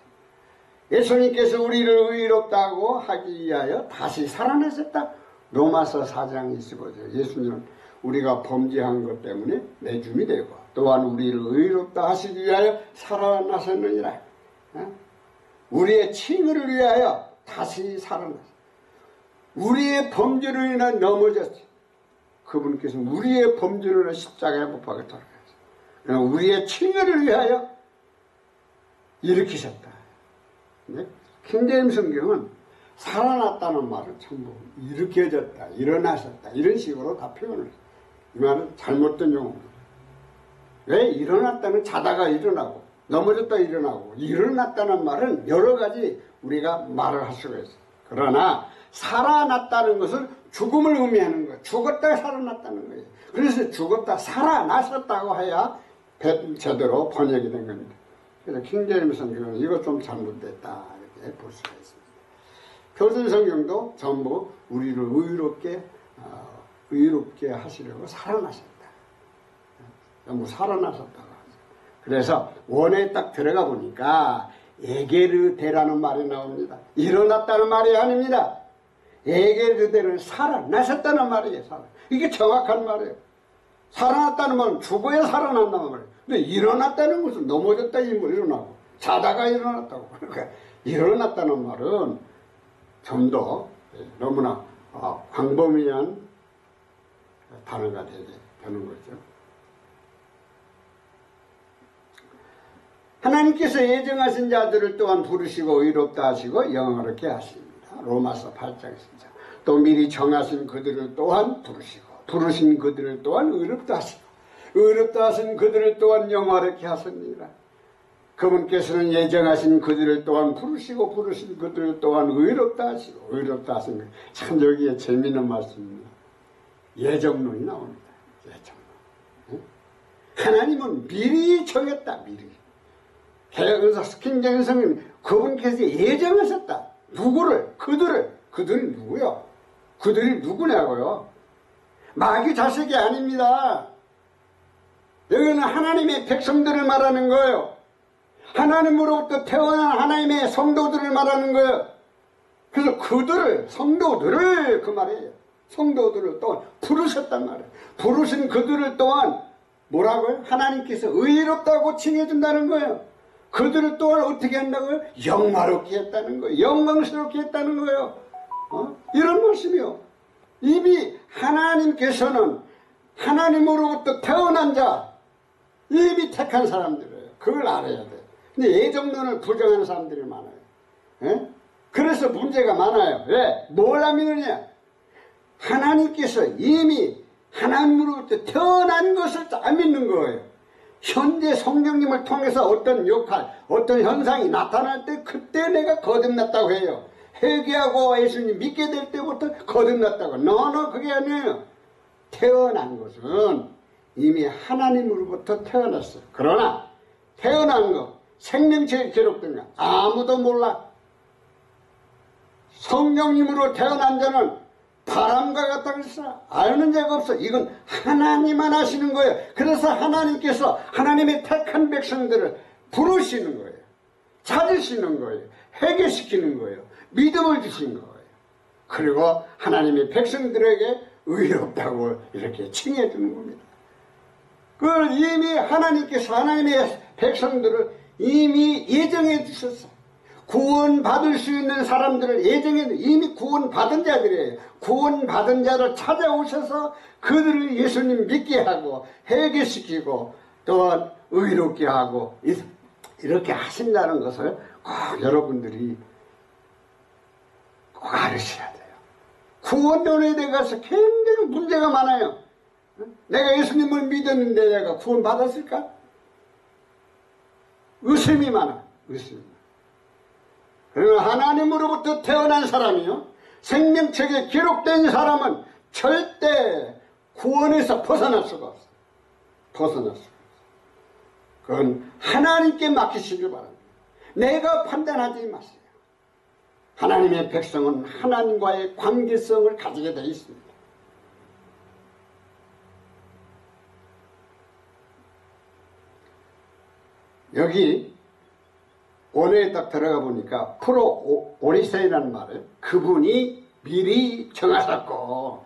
예수님께서 우리를 의롭다고 하기 위하여 다시 살아나셨다. 로마서 4장 25절. 예수님은 우리가 범죄한 것 때문에 매줌이 되고 또한 우리를 의롭다 하시기 위하여 살아나셨느니라. 우리의 칭의를 위하여 다시 살아나셨다. 우리의 범죄로 인해 넘어졌어요. 그분께서 우리의 범죄로 인해 십자가에 못 박아 돌아가셨어요. 우리의 칭의를 위하여 일으키셨다. 네? 킹제임스 성경은 살아났다는 말을 전부 일으켜졌다, 일어나셨다 이런 식으로 다 표현을 해요. 이 말은 잘못된 용어입니다. 왜 일어났다는 자다가 일어나고 넘어졌다 일어나고 일어났다는 말은 여러 가지 우리가 말을 할 수가 있어요. 그러나 살아났다는 것은 죽음을 의미하는 거예요. 죽었다 살아났다는 거예요. 그래서 죽었다 살아나셨다고 해야 제대로 번역이 된 겁니다. 그래서 킹제임스 성경은 이거 좀 잘못됐다 이렇게 볼 수가 있습니다. 표준 성경도 전부 우리를 의롭게 하시려고 살아나셨다. 전부 살아나셨다고 하죠. 그래서 원에 딱 들어가 보니까 에게르데라는 말이 나옵니다. 일어났다는 말이 아닙니다. 에게르데는 살아나셨다는 말이에요. 이게 정확한 말이에요. 살아났다는 말은 죽어야 살아난다는 말이에요. 근데 일어났다는 것은 넘어졌다 일어나고 자다가 일어났다고. 그러니까 일어났다는 말은 좀 더 너무나 광범위한 단어가 되는 거죠. 하나님께서 예정하신 자들을 또한 부르시고 의롭다 하시고 영화롭게 하십니다. 로마서 8장 10장. 또 미리 정하신 그들을 또한 부르신 그들을 또한 의롭다 하시고 의롭다 하신 그들을 또한 영화롭게 하십니다. 그분께서는 예정하신 그들을 또한 부르신 그들을 또한 의롭다 하시고 의롭다 하신 것. 참 여기에 재미있는 말씀입니다. 예정론이 나옵니다. 예정론. 하나님은 미리 정했다. 미리. 킹제임스 성경은 그분께서 예정하셨다. 누구를? 그들이 누구요? 그들이 누구냐고요? 마귀 자식이 아닙니다. 여기는 하나님의 백성들을 말하는 거예요. 하나님으로부터 태어난 하나님의 성도들을 말하는 거예요. 그래서 성도들을 그 말이에요. 성도들을 또한 부르셨단 말이에요. 부르신 그들을 또한 뭐라고요? 하나님께서 의롭다고 칭해준다는 거예요. 그들을 또한 어떻게 한다고요? 영화롭게 했다는 거예요. 영광스럽게 했다는 거예요. 이런 말씀이요. 이미 하나님께서는 하나님으로부터 태어난 자, 이미 택한 사람들이에요. 그걸 알아야 돼요. 근데 예정론을 부정하는 사람들이 많아요. 예? 그래서 문제가 많아요. 왜? 뭘 안 믿느냐? 하나님께서 이미 하나님으로부터 태어난 것을 안 믿는 거예요. 현재 성령님을 통해서 어떤 역할, 어떤 현상이 나타날 때 그때 내가 거듭났다고 해요. 회개하고 예수님 믿게 될 때부터 거듭났다고. 너는 그게 아니에요. 태어난 것은 이미 하나님으로부터 태어났어요. 그러나 태어난 것, 생명체에 기록된 것 아무도 몰라. 성령님으로 태어난 자는 바람과 같다 그랬어. 아는 자가 없어. 이건 하나님만 하시는 거예요. 그래서 하나님께서 하나님의 택한 백성들을 부르시는 거예요. 찾으시는 거예요. 회개시키는 거예요. 믿음을 주신 거예요. 그리고 하나님의 백성들에게 의롭다고 이렇게 칭해 주는 겁니다. 그걸 이미 하나님께서 하나님의 백성들을 이미 예정해 주셨어요. 구원받을 수 있는 사람들을 예정해 이미 구원받은 자들이에요. 구원받은 자를 찾아오셔서 그들을 예수님 믿게 하고 회개시키고 또한 의롭게 하고 이렇게 하신다는 것을 꼭 여러분들이 꼭 알으셔야 돼요. 구원론에 대해서 굉장히 문제가 많아요. 내가 예수님을 믿었는데 내가 구원받았을까? 의심이 많아. 의심이 많아. 그러나 하나님으로부터 태어난 사람이요, 생명책에 기록된 사람은 절대 구원에서 벗어날 수가 없어. 벗어날 수가 없어. 그건 하나님께 맡기시길 바랍니다. 내가 판단하지 마세요. 하나님의 백성은 하나님과의 관계성을 가지게 되어 있습니다. 여기 원어에 딱 들어가 보니까 프로 오리세이라는 말을 그분이 미리 정하셨고,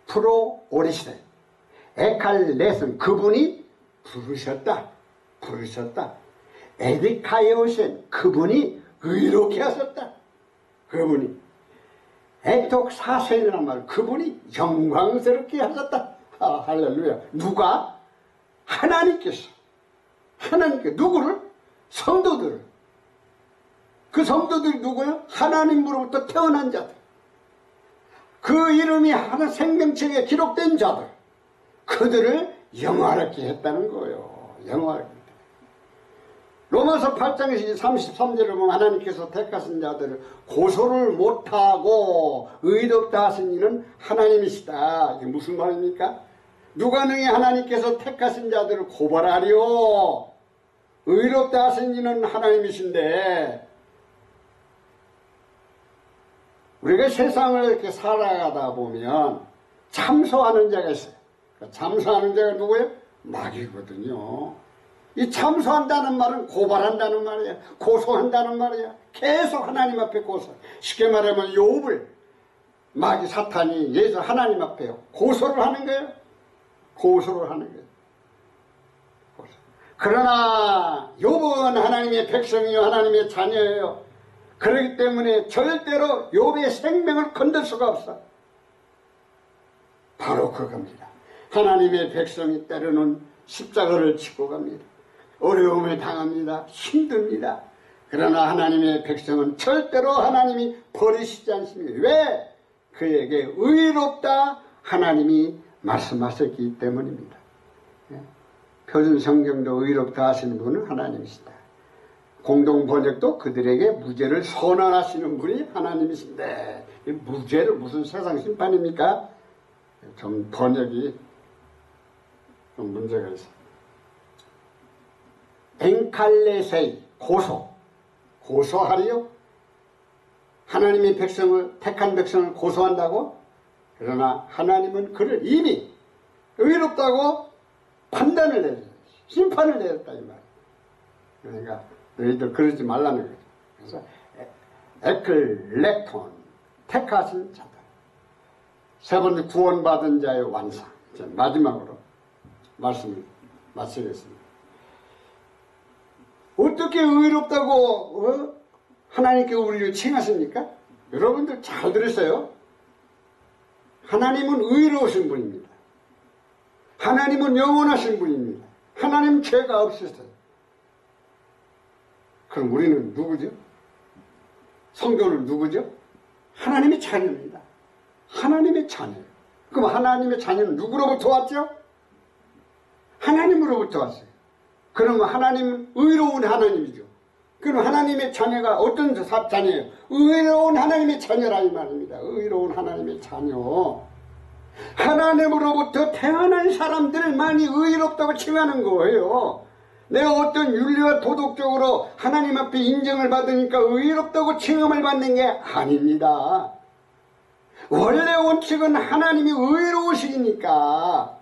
프로 오리세 에칼렛은 그분이 부르셨다. 에디카이오신 그분이 의롭게 하셨다. 그분이 에톡사센이라는 말을 그분이 영광스럽게 하셨다. 할렐루야. 누가? 하나님께서 누구를? 성도들을. 그 성도들이 누구요? 하나님으로부터 태어난 자들. 그 이름이 하나 생명책에 기록된 자들. 그들을 영화롭게 했다는 거예요. 영화롭게. 로마서 8장 33절을 보면 하나님께서 택하신 자들을 고소를 못하고 의롭다 하신 이는 하나님이시다. 이게 무슨 말입니까? 누가 능히 하나님께서 택하신 자들을 고발하리요? 의롭다 하신 이는 하나님이신데, 우리가 세상을 이렇게 살아가다 보면 참소하는 자가 있어요. 참소하는 자가 누구예요? 마귀거든요. 이 참소한다는 말은 고발한다는 말이야. 고소한다는 말이야. 계속 하나님 앞에 고소. 쉽게 말하면 욥을 마귀 사탄이 예수 하나님 앞에 고소를 하는 거예요. 고소를 하는 거예요. 고소. 그러나 욥은 하나님의 백성이요, 하나님의 자녀예요. 그렇기 때문에 절대로 욥의 생명을 건들 수가 없어. 바로 그겁니다. 하나님의 백성이 때로는 십자가를 지고 갑니다. 어려움을 당합니다. 힘듭니다. 그러나 하나님의 백성은 절대로 하나님이 버리시지 않습니다. 왜? 그에게 의롭다 하나님이 말씀하셨기 때문입니다. 표준 성경도 의롭다 하시는 분은 하나님이시다. 공동 번역도 그들에게 무죄를 선언하시는 분이 하나님이신데, 이 무죄를 무슨 세상 심판입니까? 좀 번역이 좀 문제가 있습니다. 엔칼레세이, 고소하리요? 하나님의 백성을, 택한 백성을 고소한다고? 그러나 하나님은 그를 이미 의롭다고 판단을 내렸어요. 심판을 내렸다 이 말이에요. 그러니까 너희들 그러지 말라는 거죠. 그래서 에클렉톤, 택하신 자들. 세 번째 구원받은 자의 완성. 마지막으로 말씀을 마치겠습니다. 어떻게 의롭다고 하나님께 우리를 칭하십니까? 여러분들 잘 들으세요. 하나님은 의로우신 분입니다. 하나님은 영원하신 분입니다. 하나님 죄가 없으세요. 그럼 우리는 누구죠? 성도는 누구죠? 하나님의 자녀입니다. 하나님의 자녀예요. 그럼 하나님의 자녀는 누구로부터 왔죠? 하나님으로부터 왔어요. 그러면 하나님은 의로운 하나님이죠. 그럼 하나님의 자녀가 어떤 자녀예요? 의로운 하나님의 자녀라 이 말입니다. 의로운 하나님의 자녀. 하나님으로부터 태어난 사람들만이 의롭다고 칭하는 거예요. 내가 어떤 윤리와 도덕적으로 하나님 앞에 인정을 받으니까 의롭다고 칭함을 받는 게 아닙니다. 원래 원칙은 하나님이 의로우시니까,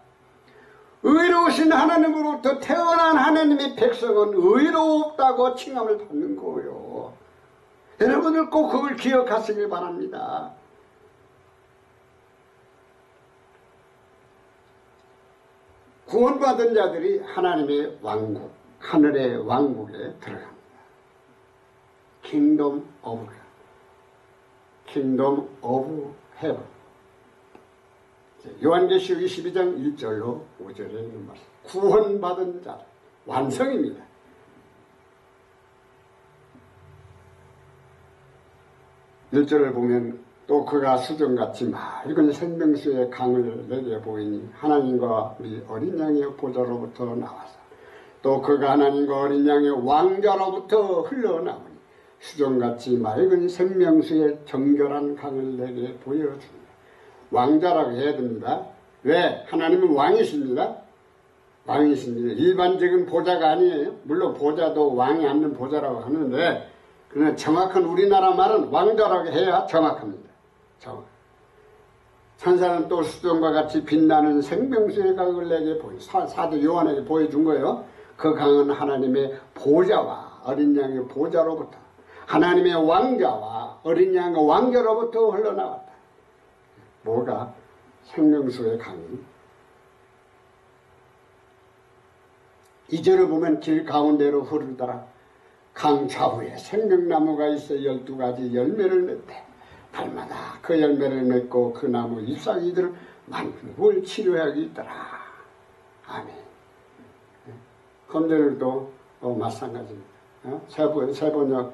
의로우신 하나님으로부터 태어난 하나님의 백성은 의롭다고 칭함을 받는 거예요. 여러분들 꼭 그걸 기억하시길 바랍니다. 구원받은 자들이 하나님의 왕국, 하늘의 왕국에 들어갑니다. Kingdom of God, Kingdom of Heaven. 요한계시록 22장 1절로 5절에 있는 말씀. 구원받은 자, 완성입니다. 일절을 보면 또 그가 수정같이 맑은 생명수의 강을 내게 보이니 하나님과 우리 어린 양의 보좌로부터 나와서 또 그가 하나님과 어린 양의 왕자로부터 흘러나오니 수정같이 맑은 생명수의 정결한 강을 내게 보여줍니다. 왕자라고 해야 됩니다. 왜? 하나님은 왕이십니다. 왕이십니다. 일반적인 보좌가 아니에요. 물론 보좌도 왕이 앉는 보좌라고 하는데 그러나 정확한 우리나라 말은 왕자라고 해야 정확합니다. 천사는 또 수정과 같이 빛나는 생명수의 강을 내게 사도 요한에게 보여준 거예요. 그 강은 하나님의 보좌와 어린 양의 보좌로부터 하나님의 왕자와 어린 양의 왕자로부터 흘러나왔다. 뭐가? 생명수의 강이. 2절을 보면 길 가운데로 흐르더라. 강 좌우에 생명나무가 있어 12가지 열매를 맺대. 달마다 그 열매를 맺고 그 나무 잎사귀들을 만국을 치료하고 있더라. 아멘. 검절도 마찬가지입니다. 세번역도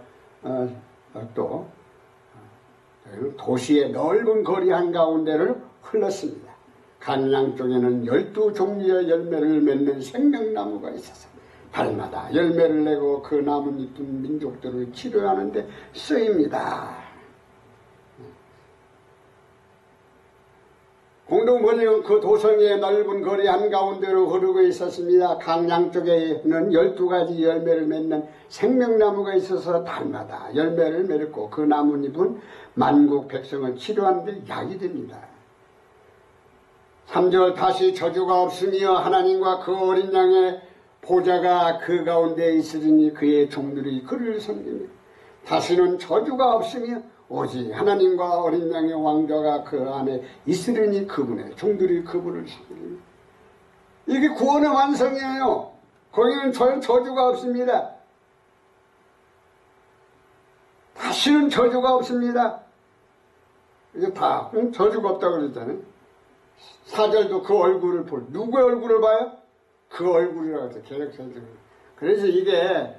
도시의 넓은 거리 한가운데를 흘렀습니다. 강 양쪽에는 12종류의 열매를 맺는 생명나무가 있어서 달마다 열매를 내고 그 나뭇잎은 민족들을 치료하는 데 쓰입니다. 공동번역은 그 도성의 넓은 거리 한가운데로 흐르고 있었습니다. 강 양쪽에는 12가지 열매를 맺는 생명나무가 있어서 달마다 열매를 맺고 그 나뭇잎은 만국 백성을 치료하는 데 약이 됩니다. 3절 다시 저주가 없으며 하나님과 그 어린 양의 보좌가 그 가운데 있으리니 그의 종들이 그를 섬깁니다. 다시는 저주가 없으며 오직 하나님과 어린 양의 왕자가 그 안에 있으리니 그분의 종들이 그분을 섬깁니다. 이게 구원의 완성이에요. 거기는 저주가 없습니다. 다시는 저주가 없습니다. 이게 다 저주가 없다고 그랬잖아요. 4절도 그 얼굴을 누구의 얼굴을 봐요? 그 얼굴이라고 해서 계획설정. 그래서 이게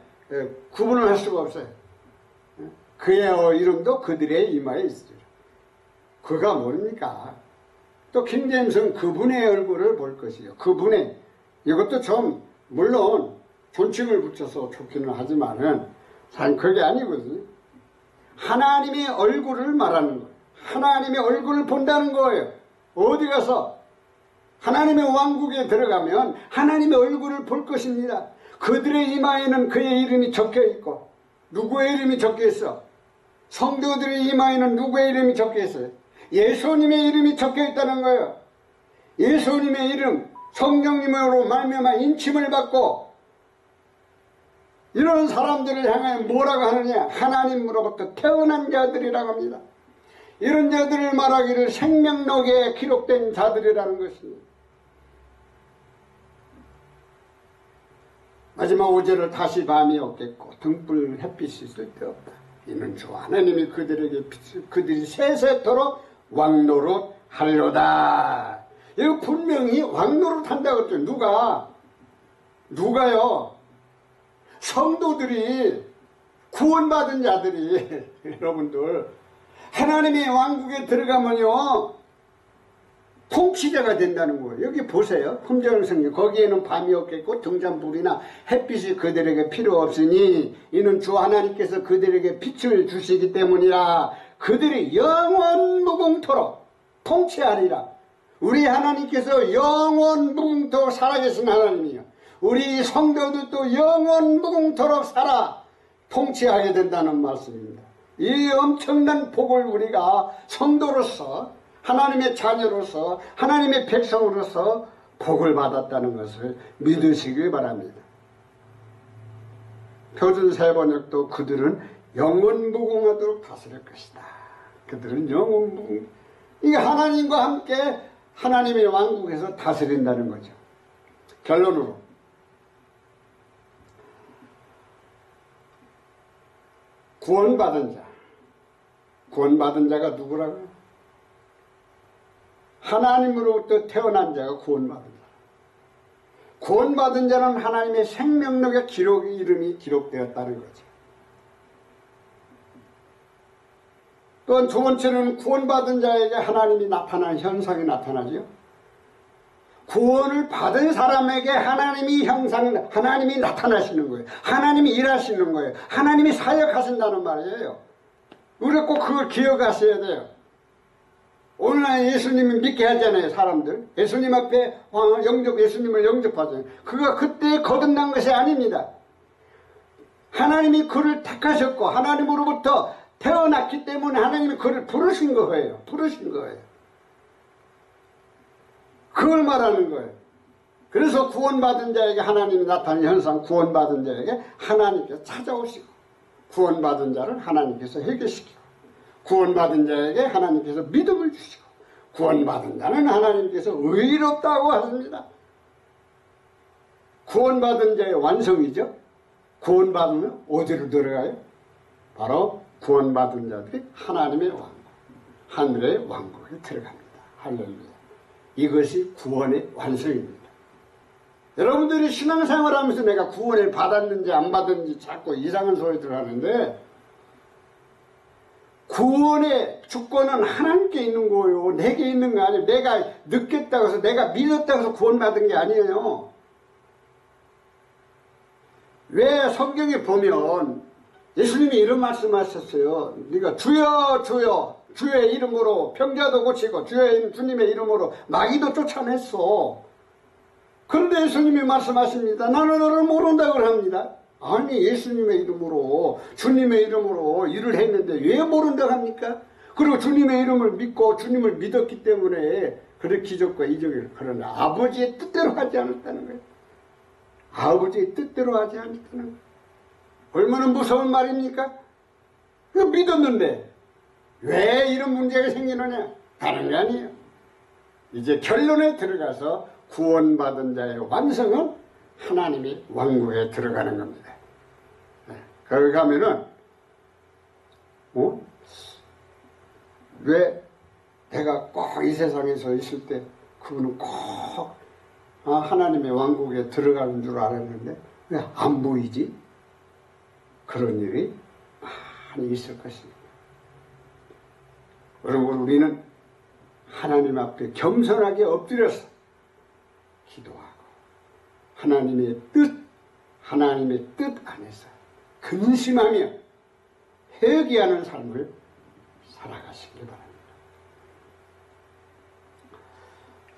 구분을 할 수가 없어요. 그의 이름도 그들의 이마에 있으리라. 그가 뭡니까? 또 킹제임스는 그분의 얼굴을 볼 것이요. 그분의, 이것도 좀 물론 존칭을 붙여서 좋기는 하지만은 사실 그게 아니거든요. 하나님의 얼굴을 말하는 거예요. 하나님의 얼굴을 본다는 거예요. 어디 가서 하나님의 왕국에 들어가면 하나님의 얼굴을 볼 것입니다. 그들의 이마에는 그의 이름이 적혀있고 누구의 이름이 적혀있어? 성도들의 이마에는 누구의 이름이 적혀있어요? 예수님의 이름이 적혀있다는 거예요. 예수님의 이름, 성령님으로 말미암아 인침을 받고 이런 사람들을 향하여 뭐라고 하느냐? 하나님으로부터 태어난 자들이라고 합니다. 이런 자들을 말하기를 생명록에 기록된 자들이라는 것입니다. 마지막 5절을 다시 밤이 없겠고 등불 햇빛이 있을 데 없다. 이는 주 하나님이 그들이 세세토록 왕노릇 하리로다. 이거 분명히 왕노릇 한다고 했죠. 누가요? 성도들이 구원받은 자들이 여러분들 하나님의 왕국에 들어가면요 통치자가 된다는 거예요. 여기 보세요. 품절성경 거기에는 밤이 없겠고 등잔불이나 햇빛이 그들에게 필요 없으니 이는 주 하나님께서 그들에게 빛을 주시기 때문이라. 그들이 영원무궁토록 통치하리라. 우리 하나님께서 영원무궁토록 살아계신 하나님이요. 우리 성도들도 영원무궁토록 살아 통치하게 된다는 말씀입니다. 이 엄청난 복을 우리가 성도로서 하나님의 자녀로서 하나님의 백성으로서 복을 받았다는 것을 믿으시길 바랍니다. 표준 세번역도 그들은 영원무궁하도록 다스릴 것이다. 그들은 영원무궁. 이게 하나님과 함께 하나님의 왕국에서 다스린다는 거죠. 결론으로 구원받은 자가 누구라고요? 하나님으로부터 태어난 자가 구원받은 자. 구원받은 자는 하나님의 생명록에 이름이 기록되었다는 거죠. 또한 두 번째는 구원받은 자에게 하나님이 나타나는 현상이 나타나죠. 구원을 받은 사람에게 하나님이 나타나시는 거예요. 하나님이 일하시는 거예요. 하나님이 사역하신다는 말이에요. 우리가 꼭 그걸 기억하셔야 돼요. 오늘날 예수님을 믿게 하잖아요, 사람들. 예수님 앞에 예수님을 영접하잖아요. 그가 그때 거듭난 것이 아닙니다. 하나님이 그를 택하셨고 하나님으로부터 태어났기 때문에 하나님이 그를 부르신 거예요. 부르신 거예요. 그걸 말하는 거예요. 그래서 구원받은 자에게 하나님이 나타나는 현상, 구원받은 자에게 하나님께서 찾아오시고, 구원받은 자를 하나님께서 해결시키고, 구원받은 자에게 하나님께서 믿음을 주시고, 구원받은 자는 하나님께서 의롭다고 하십니다. 구원받은 자의 완성이죠. 구원받으면 어디로 들어가요? 바로 구원받은 자들이 하나님의 왕국, 하늘의 왕국에 들어갑니다. 할렐루야. 이것이 구원의 완성입니다. 여러분들이 신앙생활 하면서 내가 구원을 받았는지 안 받았는지 자꾸 이상한 소리 들어가는데, 구원의 주권은 하나님께 있는 거예요. 내게 있는 거 아니에요. 내가 느꼈다고 해서, 내가 믿었다고 해서 구원받은 게 아니에요. 왜 성경에 보면 예수님이 이런 말씀하셨어요. 네가 주여 주여 주의 이름으로 병자도 고치고 주님의 이름으로 마귀도 쫓아냈어. 그런데 예수님이 말씀하십니다. 나는 너를 모른다고 합니다. 아니, 예수님의 이름으로, 주님의 이름으로 일을 했는데 왜 모른다고 합니까? 그리고 주님의 이름을 믿고 주님을 믿었기 때문에 그런 기적과 이적을, 그러나 아버지의 뜻대로 하지 않았다는 거예요. 아버지의 뜻대로 하지 않았다는 거예요. 얼마나 무서운 말입니까? 믿었는데 왜 이런 문제가 생기느냐? 다른 게 아니에요. 이제 결론에 들어가서 구원받은 자의 완성은 하나님의 왕국에 들어가는 겁니다. 거기 가면은 왜 내가 꼭 이 세상에서 있을 때 그분은 꼭 하나님의 왕국에 들어가는 줄 알았는데 왜 안 보이지? 그런 일이 많이 있을 것입니다. 여러분, 우리는 하나님 앞에 겸손하게 엎드려서 기도하고 하나님의 뜻 안에서 근심하며 회개하는 삶을 살아가시기 바랍니다.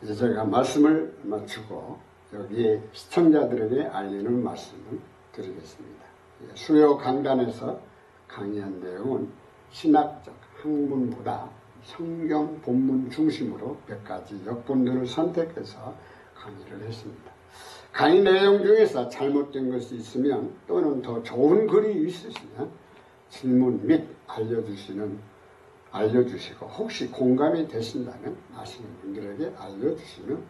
이제 제가 말씀을 마치고 여기에 시청자들에게 알리는 말씀을 드리겠습니다. 수요 강단에서 강의한 내용은 신학적 학문보다 성경 본문 중심으로 몇 가지 역본들을 선택해서 강의를 했습니다. 강의 내용 중에서 잘못된 것이 있으면 또는 더 좋은 글이 있으시면 질문 및 알려주시고 혹시 공감이 되신다면 아시는 분들에게 알려주시면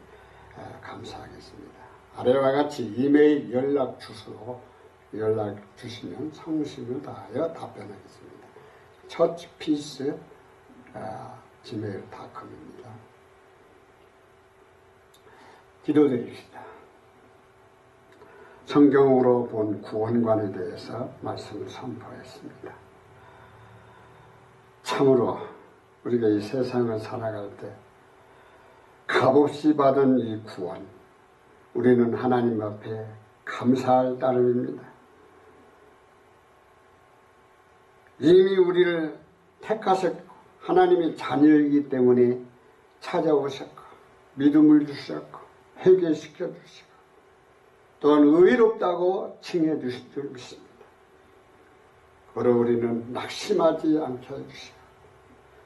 감사하겠습니다. 아래와 같이 이메일 연락 주소로 연락 주시면 성심을 다하여 답변하겠습니다. churchpeace@gmail.com입니다. 기도드립시다. 성경으로 본 구원관에 대해서 말씀을 선포했습니다. 참으로 우리가 이 세상을 살아갈 때 값없이 받은 이 구원, 우리는 하나님 앞에 감사할 따름입니다. 이미 우리를 택하셨고 하나님의 자녀이기 때문에 찾아오셨고 믿음을 주셨고 회개시켜 주시고 또한 의롭다고 칭해 주실 줄 믿습니다. 그러므로 우리는 낙심하지 않게 해주시고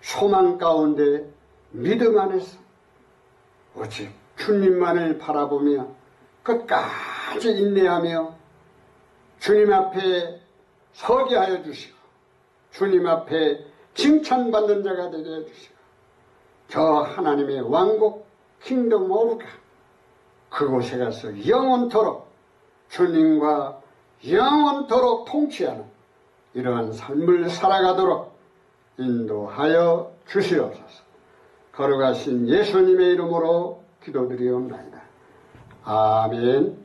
소망 가운데 믿음 안에서 오직 주님만을 바라보며 끝까지 인내하며 주님 앞에 서게 하여 주시고 주님 앞에 칭찬받는 자가 되게 해주시고 저 하나님의 왕국 킹덤 오브 갓 그곳에 가서 영원토록 주님과 영원토록 통치하는 이러한 삶을 살아가도록 인도하여 주시옵소서. 거룩하신 예수님의 이름으로 기도드리옵나이다. 아멘.